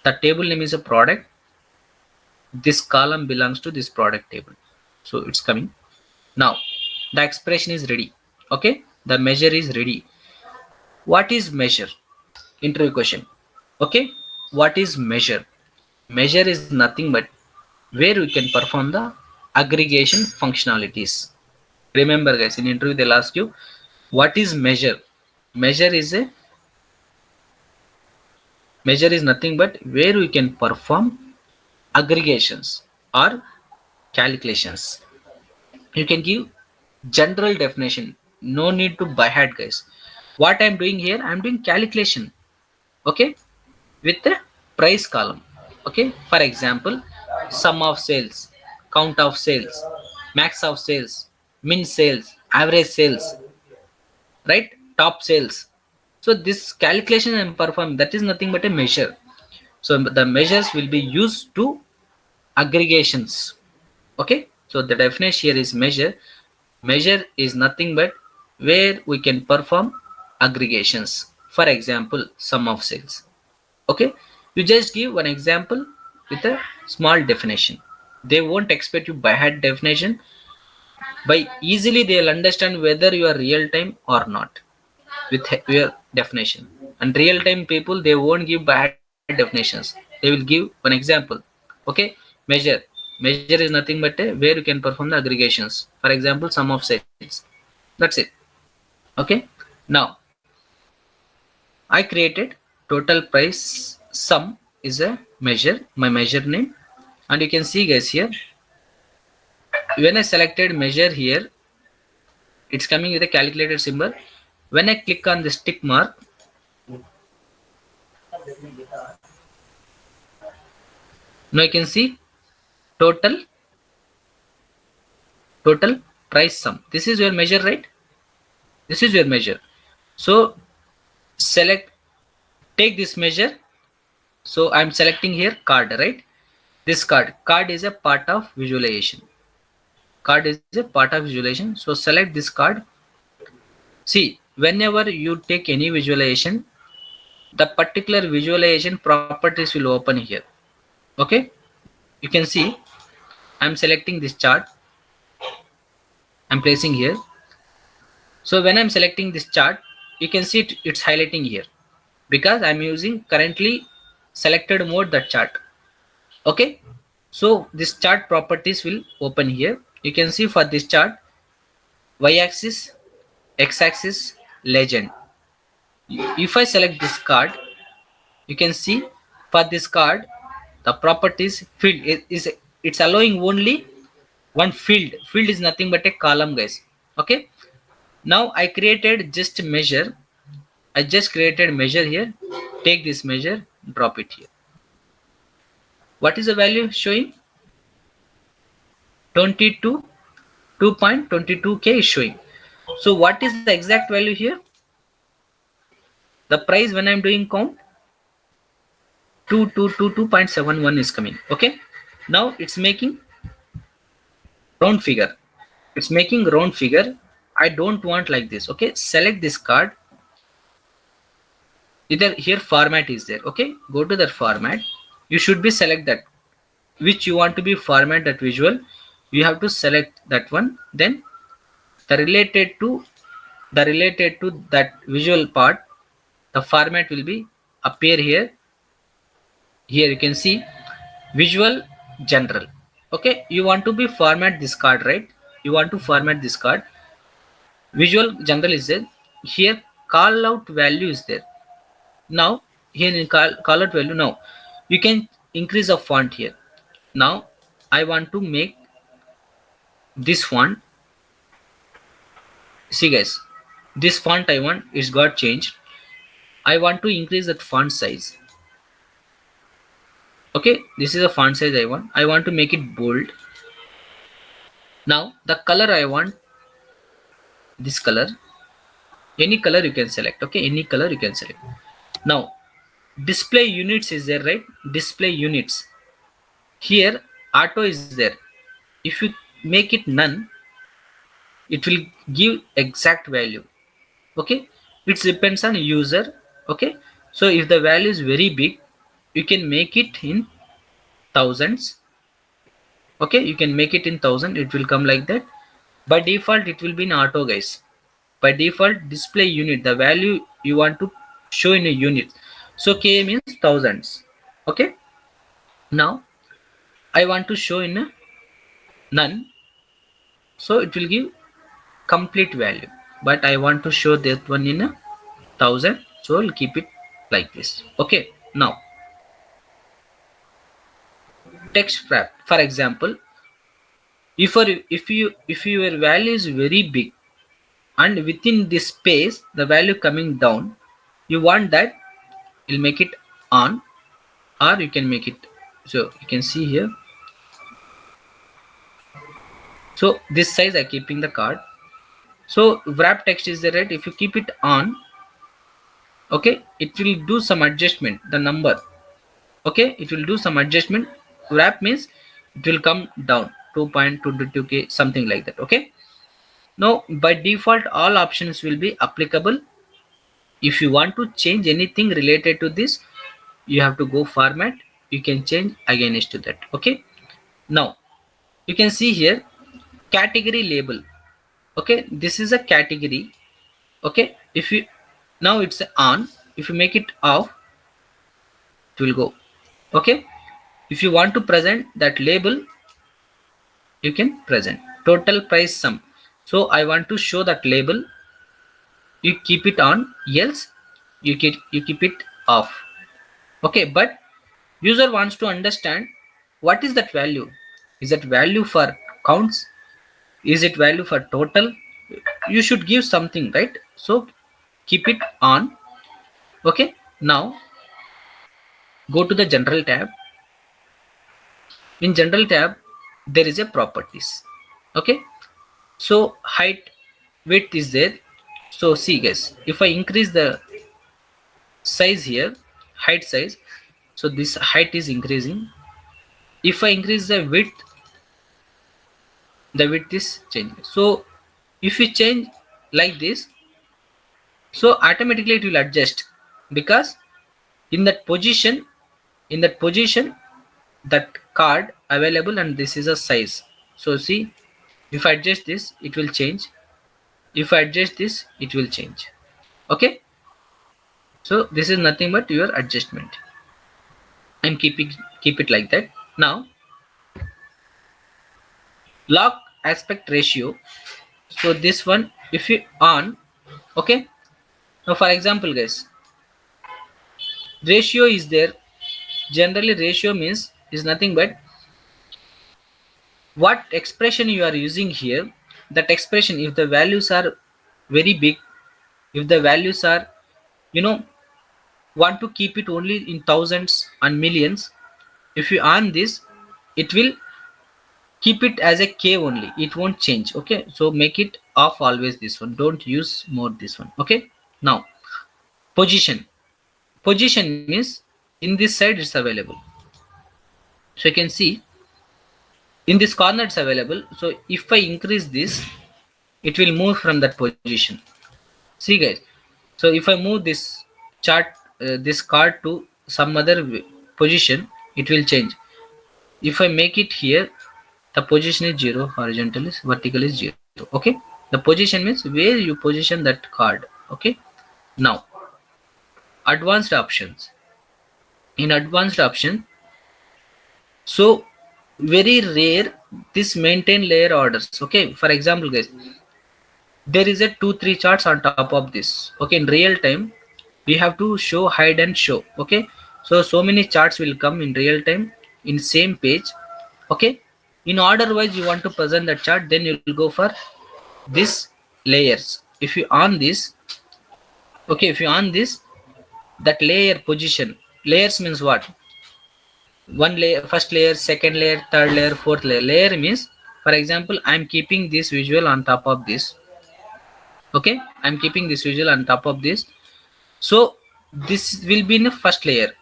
the table name is a product. This column belongs to this product table. So it's coming. Now the expression is ready. Okay, the measure is ready. What is measure? Interview question. Okay, what is measure? Measure is nothing but where we can perform the aggregation functionalities. Remember guys, in interview they'll ask you what is measure. Measure is nothing but where we can perform aggregations or calculations. You can give general definition. No need to by heart, guys. What I'm doing here, I'm doing calculation. Okay, with the price column. Okay, for example, sum of sales, count of sales, max of sales, min sales, average sales, right? Top sales. So this calculation I'm performing, that is nothing but a measure. So the measures will be used to aggregations. Okay, so the definition here is measure. Measure is nothing but where we can perform aggregations. For example, sum of sales. Okay, you just give one example with a small definition. They won't expect you by heart definition. By easily they'll understand whether you are real time or not with your definition. And real time people, they won't give by heart definitions. They will give one example. Okay, measure. Measure is nothing but where you can perform the aggregations. For example, sum of sales. That's it. Okay, now I created total price sum is a measure, my measure name. And you can see guys here, when I selected measure here, it's coming with a calculated symbol. When I click on this tick mark, now you can see total price sum. This is your measure, right? This is your measure. So select, take this measure. So I'm selecting here card, right? This card is a part of visualization. Card is a part of visualization. So select this card. See, whenever you take any visualization, the particular visualization properties will open here. Okay, you can see I'm selecting this chart, I'm placing here. So when I'm selecting this chart, you can see it's highlighting here because I'm using currently selected mode that chart. Okay, so this chart properties will open here. You can see for this chart, y-axis, x-axis, legend. If I select this card, you can see for this card the properties field is it's allowing only one field. Field is nothing but a column, guys. Okay, now I created just measure. I just created measure here. Take this measure, drop it here. What is the value showing? 22 2.22k is showing. So what is the exact value here? The price when I'm doing count, 2222.71 is coming. Okay, now it's making round figure. It's making round figure. I don't want like this. Okay, select this card. Either here format is there. Okay, go to that format. You should be select that which you want to be format that visual. You have to select that one. Then the related to that visual part, the format will be appear here. Here you can see visual general. Okay, you want to be format this card, right? You want to format this card. Visual general is there. Here call out value is there. Now here in call out value, now you can increase a font here. Now I want to make this font. See guys, this font I want it's got changed. I want to increase that font size. Okay, this is a font size I want to make it bold. Now the color I want this color. Any color you can select. Okay, any color you can select. Now display units is there, right? Display units. Here auto is there. If you make it none, it will give exact value. Okay, it depends on user. Okay, so if the value is very big, you can make it in thousands. Okay, you can make it in 1000. It will come like that. By default it will be in auto, guys. By default display unit, the value you want to show in a unit. So k means thousands. Okay, now I want to show in a none, so it will give complete value, but I want to show that one in a 1000, so I'll keep it like this. Okay, now text wrap. For example, if your value is very big and within this space the value coming down, you want that, you'll make it on, or you can make it, so you can see here. So this size I keeping the card. So wrap text is there, right? If you keep it on, okay, it will do some adjustment, the number. Okay, it will do some adjustment. Wrap means it will come down 2.22k, something like that. Okay, now by default all options will be applicable. If you want to change anything related to this, you have to go format, you can change against to that. Okay, now you can see here category label. Okay, this is a category. Okay, if you, now it's on, if you make it off, it will go. Okay, if you want to present that label, you can present total price sum. So I want to show that label, you keep it on, else you keep it off. Okay, but user wants to understand what is that value. Is that value for counts? Is it value for total? You should give something, right? So keep it on. Okay, now go to the general tab. In general tab there is a properties. Okay, so height width is there. So see guys, if I increase the size here, height size, so this height is increasing. If I increase the width is changing. So if you change like this, so automatically it will adjust, because in that position that card available, and this is a size. So see, if I adjust this, it will change. If I adjust this, it will change. Okay, so this is nothing but your adjustment. I'm keep it like that. Now log aspect ratio. So this one, if you on, okay. Now for example, guys, ratio is there. Generally, ratio means is nothing but what expression you are using here. That expression, if the values are very big, if the values are, you know, want to keep it only in thousands and millions, if you on this, it will keep it as a k only, it won't change. Okay, so make it off always, this one, don't use more this one. Okay, now position means in this side it's available, so you can see in this corner it's available. So if I increase this, it will move from that position. See guys, so if I move this chart, this card to some other position, it will change. If I make it here, the position is 0, horizontal is, vertical is 0. Okay, the position means where you position that card. Okay, now advanced options. In advanced option, so very rare this maintain layer orders. Okay, for example guys, there is a 2-3 charts on top of this. Okay, in real time we have to show, hide and show. Okay, so many charts will come in real time in same page. Okay, in order wise you want to present the chart, then you will go for this layers. If you on this, okay, if you on this, that layer position, layers means what, one layer, first layer, second layer, third layer, fourth layer. Layer means, for example, I'm keeping this visual on top of this. Okay, I'm keeping this visual on top of this. So this will be in the first layer,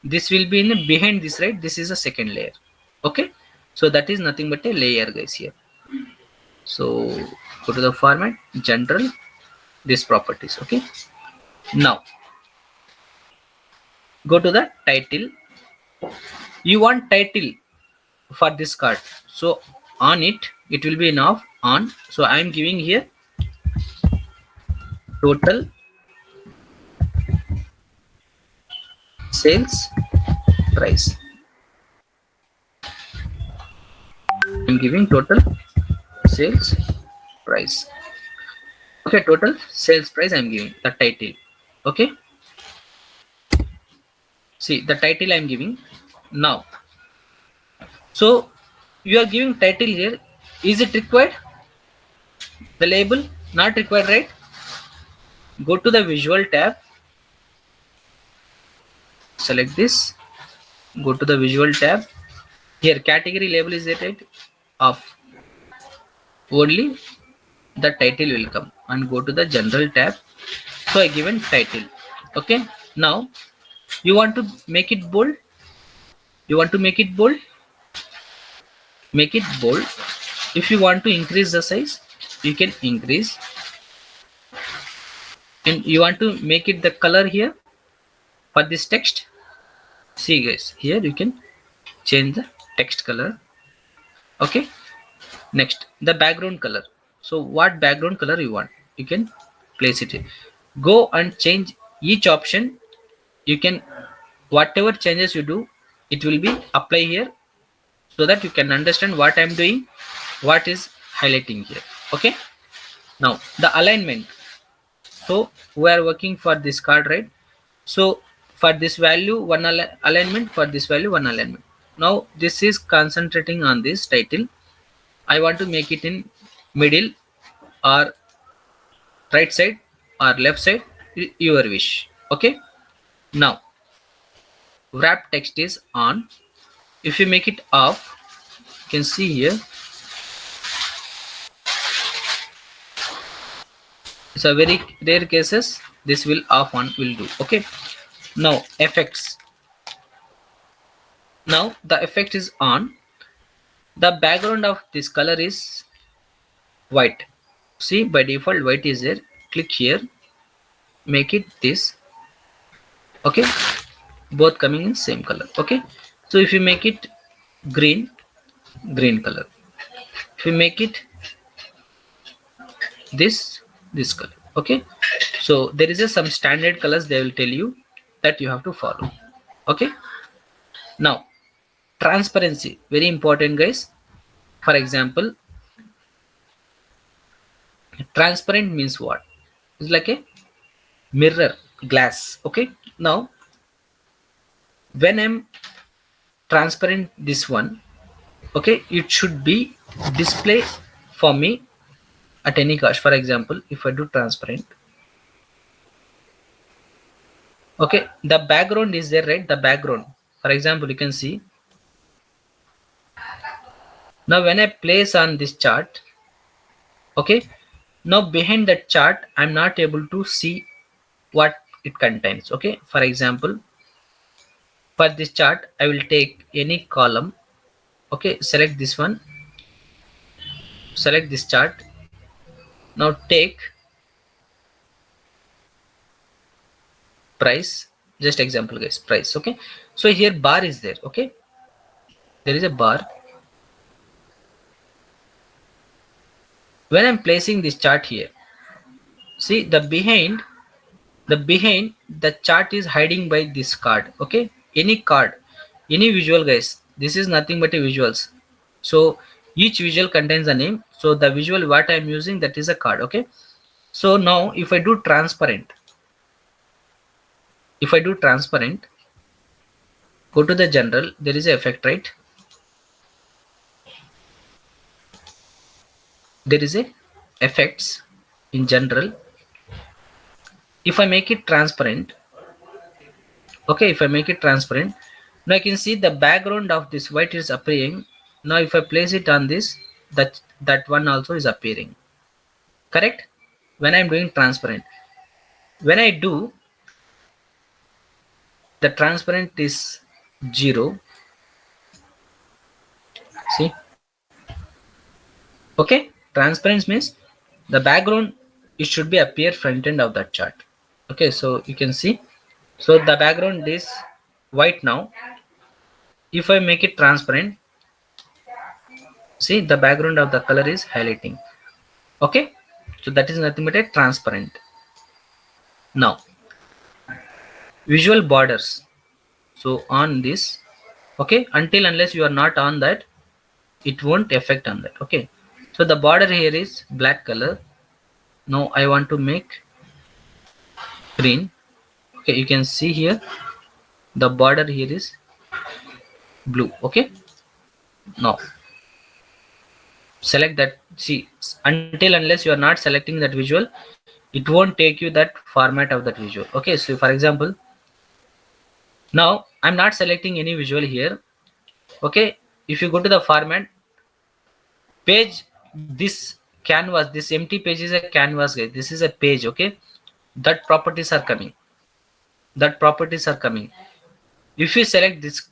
this will be in the behind this, right? This is a second layer. Okay, so that is nothing but a layer guys here. So go to the format, general, these properties. Okay, now go to the title. You want title for this card, so on it, it will be in off, on. So I am giving here total sales price. I'm giving total sales price. Okay, total sales price I'm giving the title. Okay, see the title I'm giving now. So you are giving title here, is it required? The label not required, right? Go to the visual tab, select this, go to the visual tab. Here category label is it, right? Off, only the title will come, and go to the general tab. So I given title. Okay, now you want to make it bold, you want to make it bold, make it bold. If you want to increase the size, you can increase, and you want to make it the color here for this text. See guys, here you can change the text color. Okay, next the background color. So what background color you want, you can place it here. Go and change each option. You can, whatever changes you do, it will be apply here, so that you can understand what I'm doing, what is highlighting here. Okay, now the alignment. So we are working for this card, right? So for this value one alignment, for this value one alignment. Now this is concentrating on this title. I want to make it in middle or right side or left side, your wish. Okay, now wrap text is on. If you make it off, you can see here it's a very rare cases, this will off on will do. Okay, now effects. Now the effect is on. The background of this color is white. See, by default white is there. Click here, make it this. Okay, both coming in same color. Okay, so if you make it green, green color. If you make it this color. Okay, So there is some standard colors they will tell you that you have to follow. Okay, now transparency, very important guys. For example, transparent means what? It's like a mirror, glass. Okay, now when I'm transparent this one, okay, it should be display for me at any cost. For example, if I do transparent, okay, the background is there, right? The background, for example, you can see. Now when I place on this chart, okay, now behind that chart I'm not able to see what it contains. Okay, for example, for this chart I will take any column. Okay, select this one, select this chart. Now take price, just example guys, price. Okay, so here bar is there. Okay, there is a bar. When I'm placing this chart here, see the behind the chart is hiding by this card. Okay, any card, any visual guys, this is nothing but a visuals. So each visual contains a name, so the visual what I'm using, that is a card. Okay, so now if I do transparent, go to the general, there is a effect, right? There is a effects in general. If I make it transparent, okay, if I make it transparent, now I can see the background of this white is appearing. Now if I place it on this, that one also is appearing, correct? When I'm doing transparent, when I do the transparent is 0, see, okay, transparency means the background, it should be appear front end of that chart. Okay, so you can see, so the background is white. Now if I make it transparent, see the background of the color is highlighting. Okay, so that is nothing but a transparent. Now visual borders, so on this, okay, until unless you are not on that, it won't affect on that. Okay, so the border here is black color. Now I want to make green. Okay, you can see here the border here is blue. Okay, now select that. See, until unless you are not selecting that visual, it won't take you that format of that visual. Okay, so for example, now I'm not selecting any visual here. Okay, if you go to the format page, this canvas, this empty page is a canvas guys, this is a page. Okay, that properties are coming, if you select this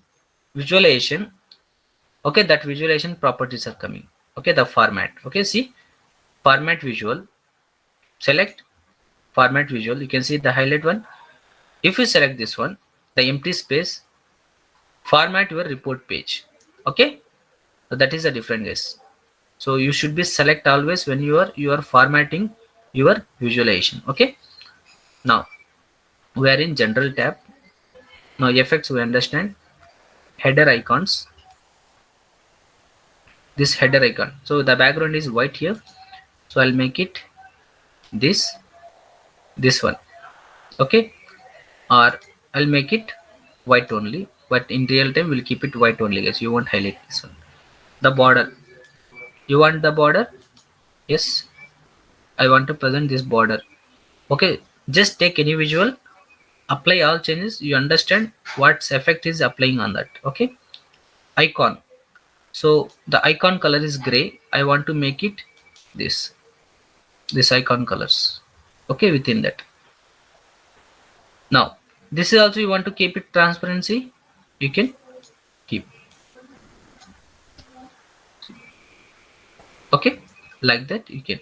visualization, okay, that visualization properties are coming. Okay, the format. Okay, see, format visual, select format visual, you can see the highlight one. If you select this one, the empty space, format your report page. Okay, so that is the difference guys. So you should be select always when you are formatting your visualization. Okay, now we are in general tab. Now effects, we understand. Header icons, this header icon, so the background is white here, so I'll make it this one. Okay, or I'll make it white only, but in real time we'll keep it white only guys, you won't highlight this one. The border, you want the border, yes, I want to present this border. Okay, just take any visual, apply all changes, you understand what effect is applying on that. Okay, icon, so the icon color is gray, I want to make it this icon colors. Okay, within that, now this is also, you want to keep it transparency, you can keep. Okay, like that you can.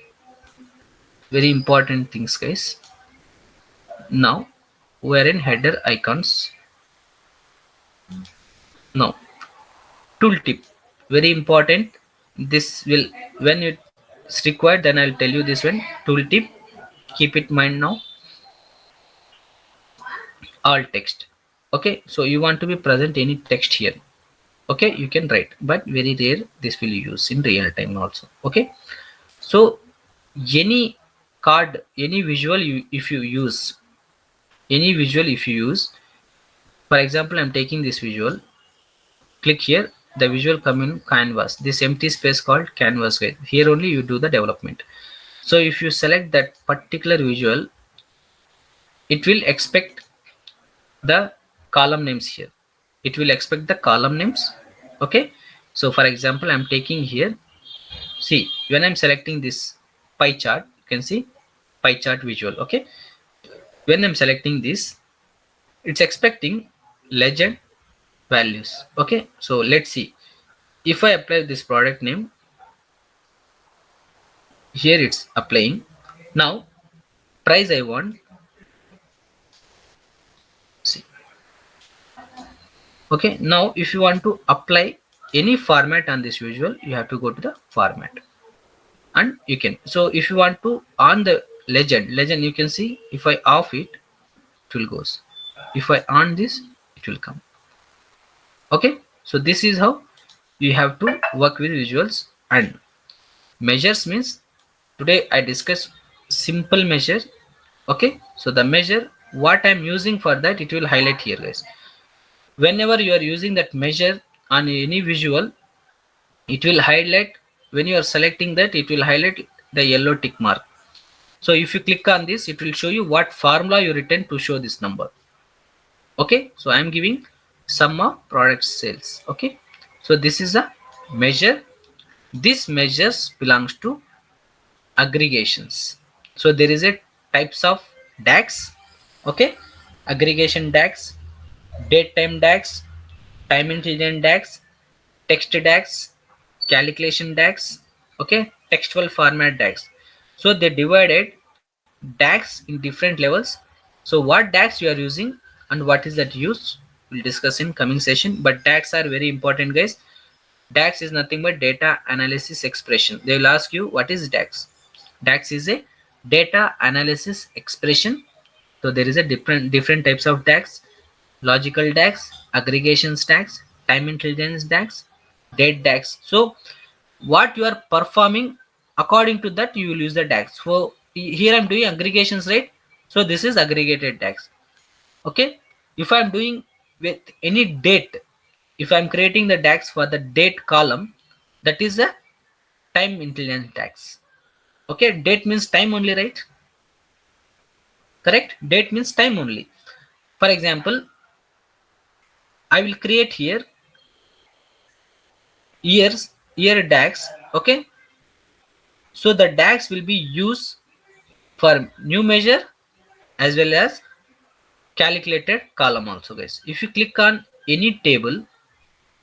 Very important things guys. Now we're in header icons. Now tooltip, very important, this will, when it's required then I'll tell you this one. Tooltip, keep it in mind now. all text. Okay, so you want to be present any text here. Okay, you can write, but very rare this will use in real time also. Okay, so any card, any visual you, if you use, any visual if you use, for example, I'm taking this visual, click here, the visual come in canvas, this empty space called canvas, guys. Here only you do the development. So if you select that particular visual, it will expect the column names here. It will expect the column names. Okay, so for example, I'm taking here, see, when I'm selecting this pie chart, you can see pie chart visual. Okay, when I'm selecting this, it's expecting legend values. Okay, so let's see, if I apply this product name here, it's applying. Now price I want, see. Okay, now if you want to apply any format on this visual, you have to go to the format, and you can, so if you want to on the legend, you can see, if I off it, it will goes, if I on this, it will come. Okay, so this is how you have to work with visuals. And measures means, today I discuss simple measure. Okay, so the measure what I'm using for that, it will highlight here, guys. Whenever you are using that measure on any visual, it will highlight. When you are selecting that, it will highlight the yellow tick mark. So if you click on this, it will show you what formula you written to show this number. Okay, so I am giving sum of product sales. Okay, so this is a measure. This measures belongs to aggregations. So there is a types of DAX. Okay, aggregation DAX, date time DAX, time intelligent DAX, text DAX, calculation DAX. Okay, textual format DAX. So they divided DAX in different levels. So what DAX you are using and what is that use, we'll discuss in coming session. But DAX are very important, guys. DAX is nothing but data analysis expression. They will ask you what is DAX. DAX is a data analysis expression. So there is a different types of DAX: logical DAX, aggregation DAX, time intelligence DAX, date DAX. So what you are performing, according to that you will use the DAX. So here I'm doing aggregations, right? So this is aggregated DAX. Okay, if I'm doing with any date, if I'm creating the DAX for the date column, that is a time intelligence DAX. Okay, date means time only, right? Correct, date means time only. For example, I will create here year DAX. Okay, so the DAX will be used for new measure as well as calculated column also, guys. If you click on any table,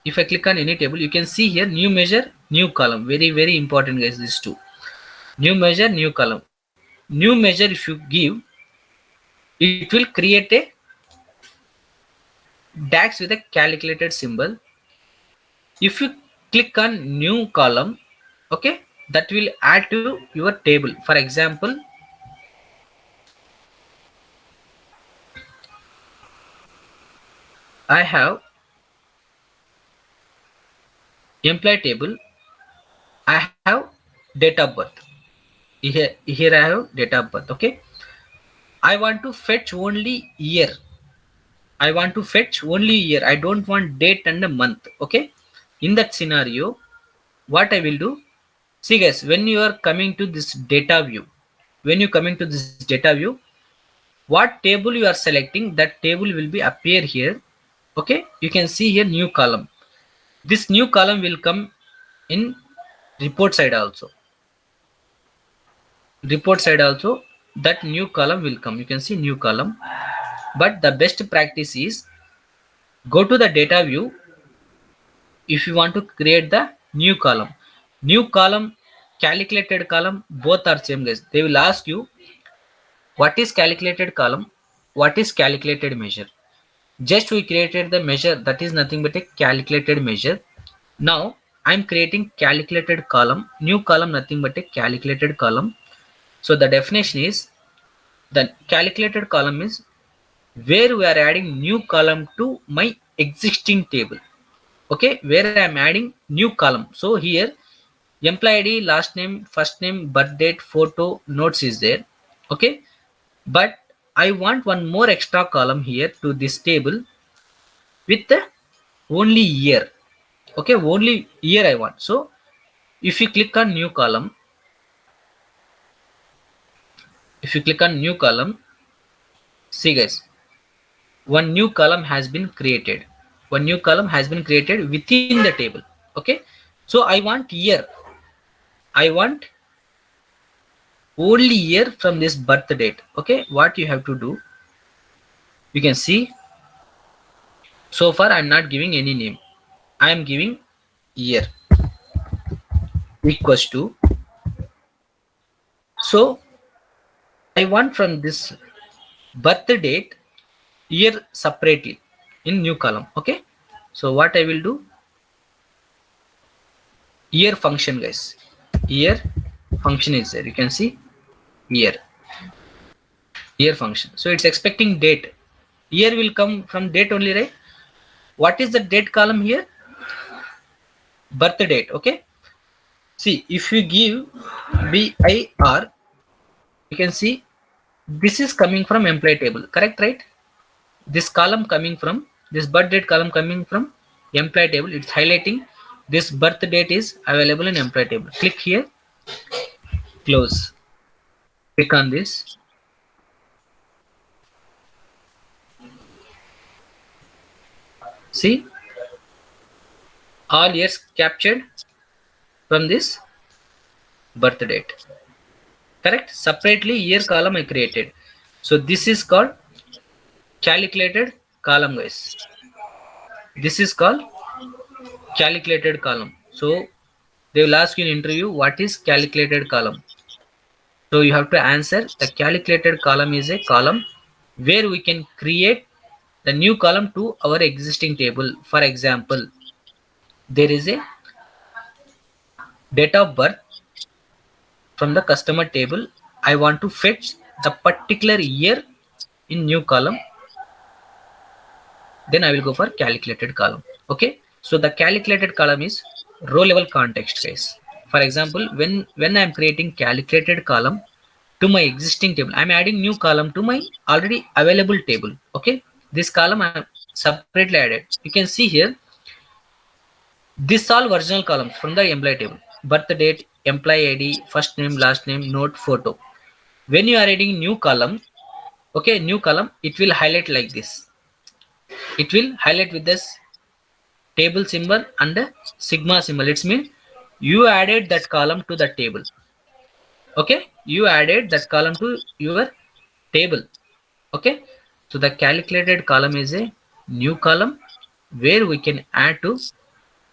if I click on any table, you can see here new measure, new column. Very important, guys, these two. New measure, new column. New measure if you give, it will create a DAX with a calculated symbol. If you click on new column, okay, that will add to your table. For example, I have employee table. I have date of birth. Here I have date of birth. Okay, I want to fetch only year. I want to fetch only year. I don't want date and a month. Okay, in that scenario, what I will do, see, guys, when you are coming to this data view, when you coming to this data view, what table you are selecting, that table will be appear here. Okay, you can see here new column. This new column will come in report side also. Report side also, that new column will come. You can see new column. But the best practice is go to the data view. If you want to create the new column, calculated column, both are same, guys. They will ask you what is calculated column, what is calculated measure. Just we created the measure, that is nothing but a calculated measure. Now I'm creating calculated column, new column, nothing but a calculated column. So the definition is, the calculated column is where we are adding new column to my existing table. Okay, where I am adding new column. So here employee id, last name, first name, birth date, photo, notes is there. Okay, but I want one more extra column here to this table with the only year. Okay, only year I want. So if you click on new column, if you click on new column, see guys, one new column has been created. One new column has been created within the table. Okay, so I want year. I want only year from this birth date. Okay, what you have to do, you can see, so far I'm not giving any name. I am giving year equals to. So I want from this birth date year separately in new column. Okay, so what I will do, year function guys, year function is there. You can see year, year function. So it's expecting date. Year will come from date only, right? What is the date column here? Birth date. Okay, see, if you give BIR, you can see this is coming from employee table, correct, right? This column coming from, this birth date column coming from employee table. It's highlighting this birth date is available in employee table. Click here, close, click on this. See, all years captured from this birth date, correct? Separately year column I created. So this is called calculated column guys. This is called calculated column. So they will ask you in interview what is calculated column. So you have to answer the calculated column is a column where we can create the new column to our existing table. For example, there is a date of birth from the customer table. I want to fetch the particular year in new column. Then I will go for calculated column. Okay, so the calculated column is row level context guys. For example, when I am creating calculated column to my existing table, I'm adding new column to my already available table. Okay, this column I separately added. You can see here, this all original columns from the employee table: birth date, employee id, first name, last name, note, photo. When you are adding new column, okay, new column, it will highlight like this. It will highlight with this table symbol and the sigma symbol. It's mean you added that column to the table. Okay, you added that column to your table. Okay, so the calculated column is a new column where we can add to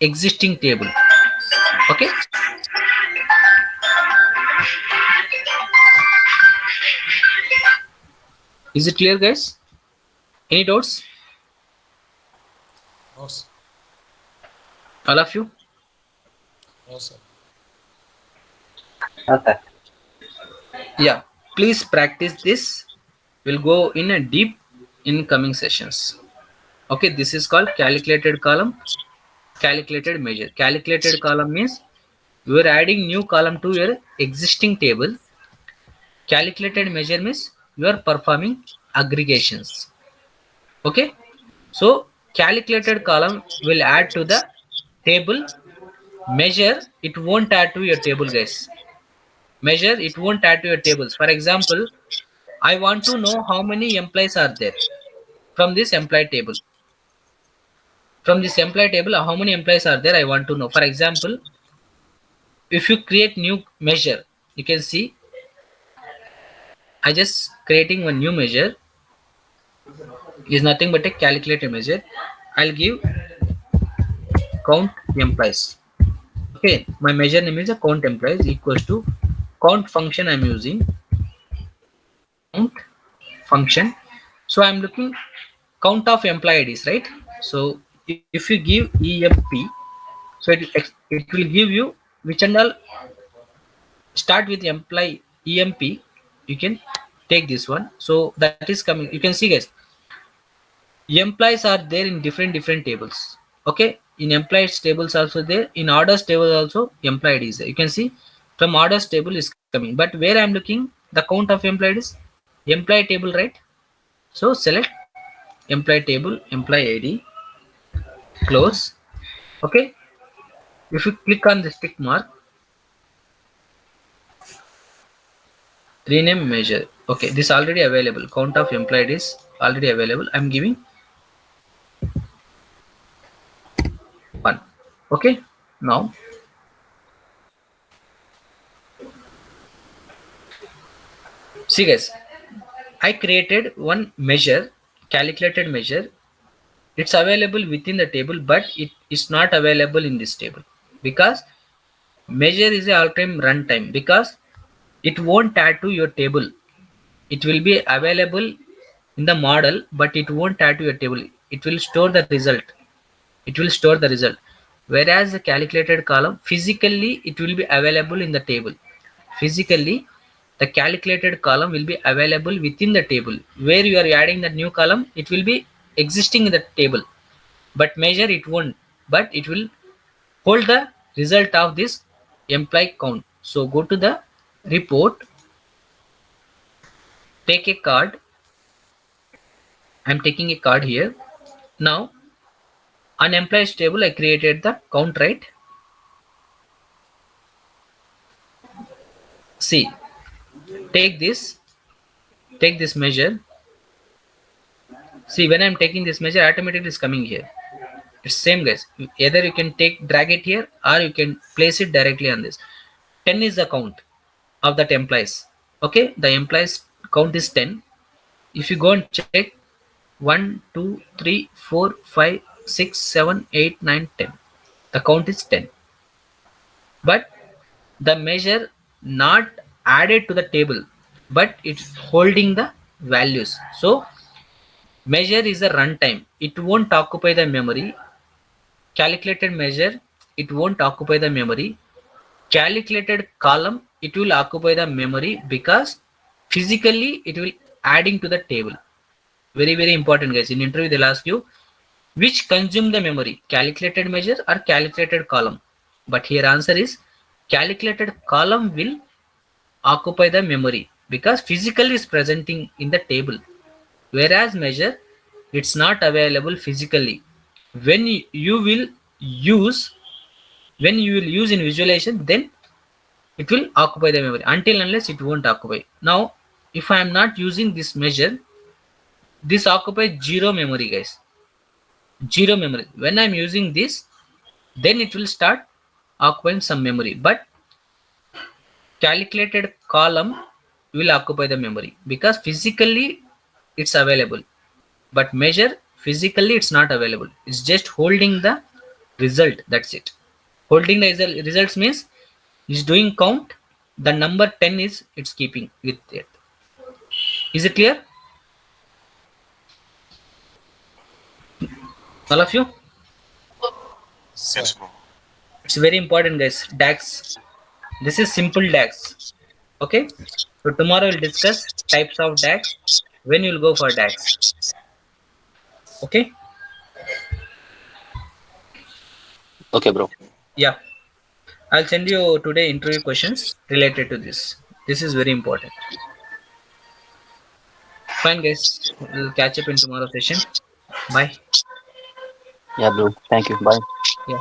existing table. Okay, is it clear guys? Any doubts? No, sir. All of you? No, sir. Okay. Yeah, please practice this. We'll go in a deep in coming sessions. Okay, this is called calculated column, calculated measure. Calculated column means you are adding new column to your existing table. Calculated measure means you are performing aggregations. Okay, so calculated column will add to the table. Measure, it won't add to your table guys. Measure, it won't add to your tables. For example, I want to know how many employees are there from this employee table. From this employee table, how many employees are there, I want to know. For example, if you create new measure, you can see I just creating one new measure, is nothing but a calculated measure. I'll give count employees. Okay, my measure name is a count employees equals to count function. I'm using count function. So I'm looking count of employee IDs, right? So if you give EMP, so it will give you which and all start with employee EMP. You can take this one. So that is coming. You can see guys, Employees are there in different tables. Okay, in employees tables also there, in orders table also employee is there. You can see from orders table is coming, but where I'm looking the count of employees, employee table, right? So select employee table, employee id, close. Okay, if you click on this tick mark, rename measure. Okay, this already available, count of employed is already available. I'm giving 1. Okay, now see guys, I created one measure, calculated measure. It's available within the table, but it is not available in this table because measure is a all-time runtime, because it won't add to your table. It will be available in the model, but it won't add to your table. It will store the result. It will store the result. Whereas the calculated column, physically it will be available in the table. Physically, the calculated column will be available within the table. Where you are adding the new column, it will be existing in the table. But measure it won't. But it will hold the result of this employee count. So go to the report, take a card. I'm taking a card here. Now on employees table, I created the count, right? See, take this, take this measure. See, when I'm taking this measure, automatically it's coming here. It's same guys. Either you can take drag it here or you can place it directly on this. 10 is the count of that employees. Okay, the employees count is 10. If you go and check 1, 2, 3, 4, 5, 6, 7, 8, 9, 10. The count is 10. But the measure not added to the table, but it's holding the values. So measure is a runtime. It won't occupy the memory. Calculated measure, it won't occupy the memory. Calculated column, it will occupy the memory because physically it will adding to the table. Very important guys. In interview they'll ask you which consume the memory, calculated measure or calculated column. But here answer is calculated column will occupy the memory because physically is presenting in the table, whereas measure it's not available physically. When you will use, when you will use in visualization, then it will occupy the memory. Until unless it won't occupy. Now if I am not using this measure, this occupies zero memory guys, zero memory. When I'm using this, then it will start occupying some memory, but calculated column will occupy the memory because physically it's available, but measure physically it's not available. It's just holding the result, that's it. Holding the results means is doing count, the number 10 is it's keeping with it. Is it clear all of you? Sir. It's very important guys. DAX, this is simple DAX. Okay, so tomorrow we'll discuss types of DAX, when you'll go for DAX. Okay, Okay, bro. yeah, I'll send you today interview questions related to this. This is very important. Fine guys, we'll catch up in tomorrow session. Bye. Yeah, bro. Thank you. Bye. Yeah.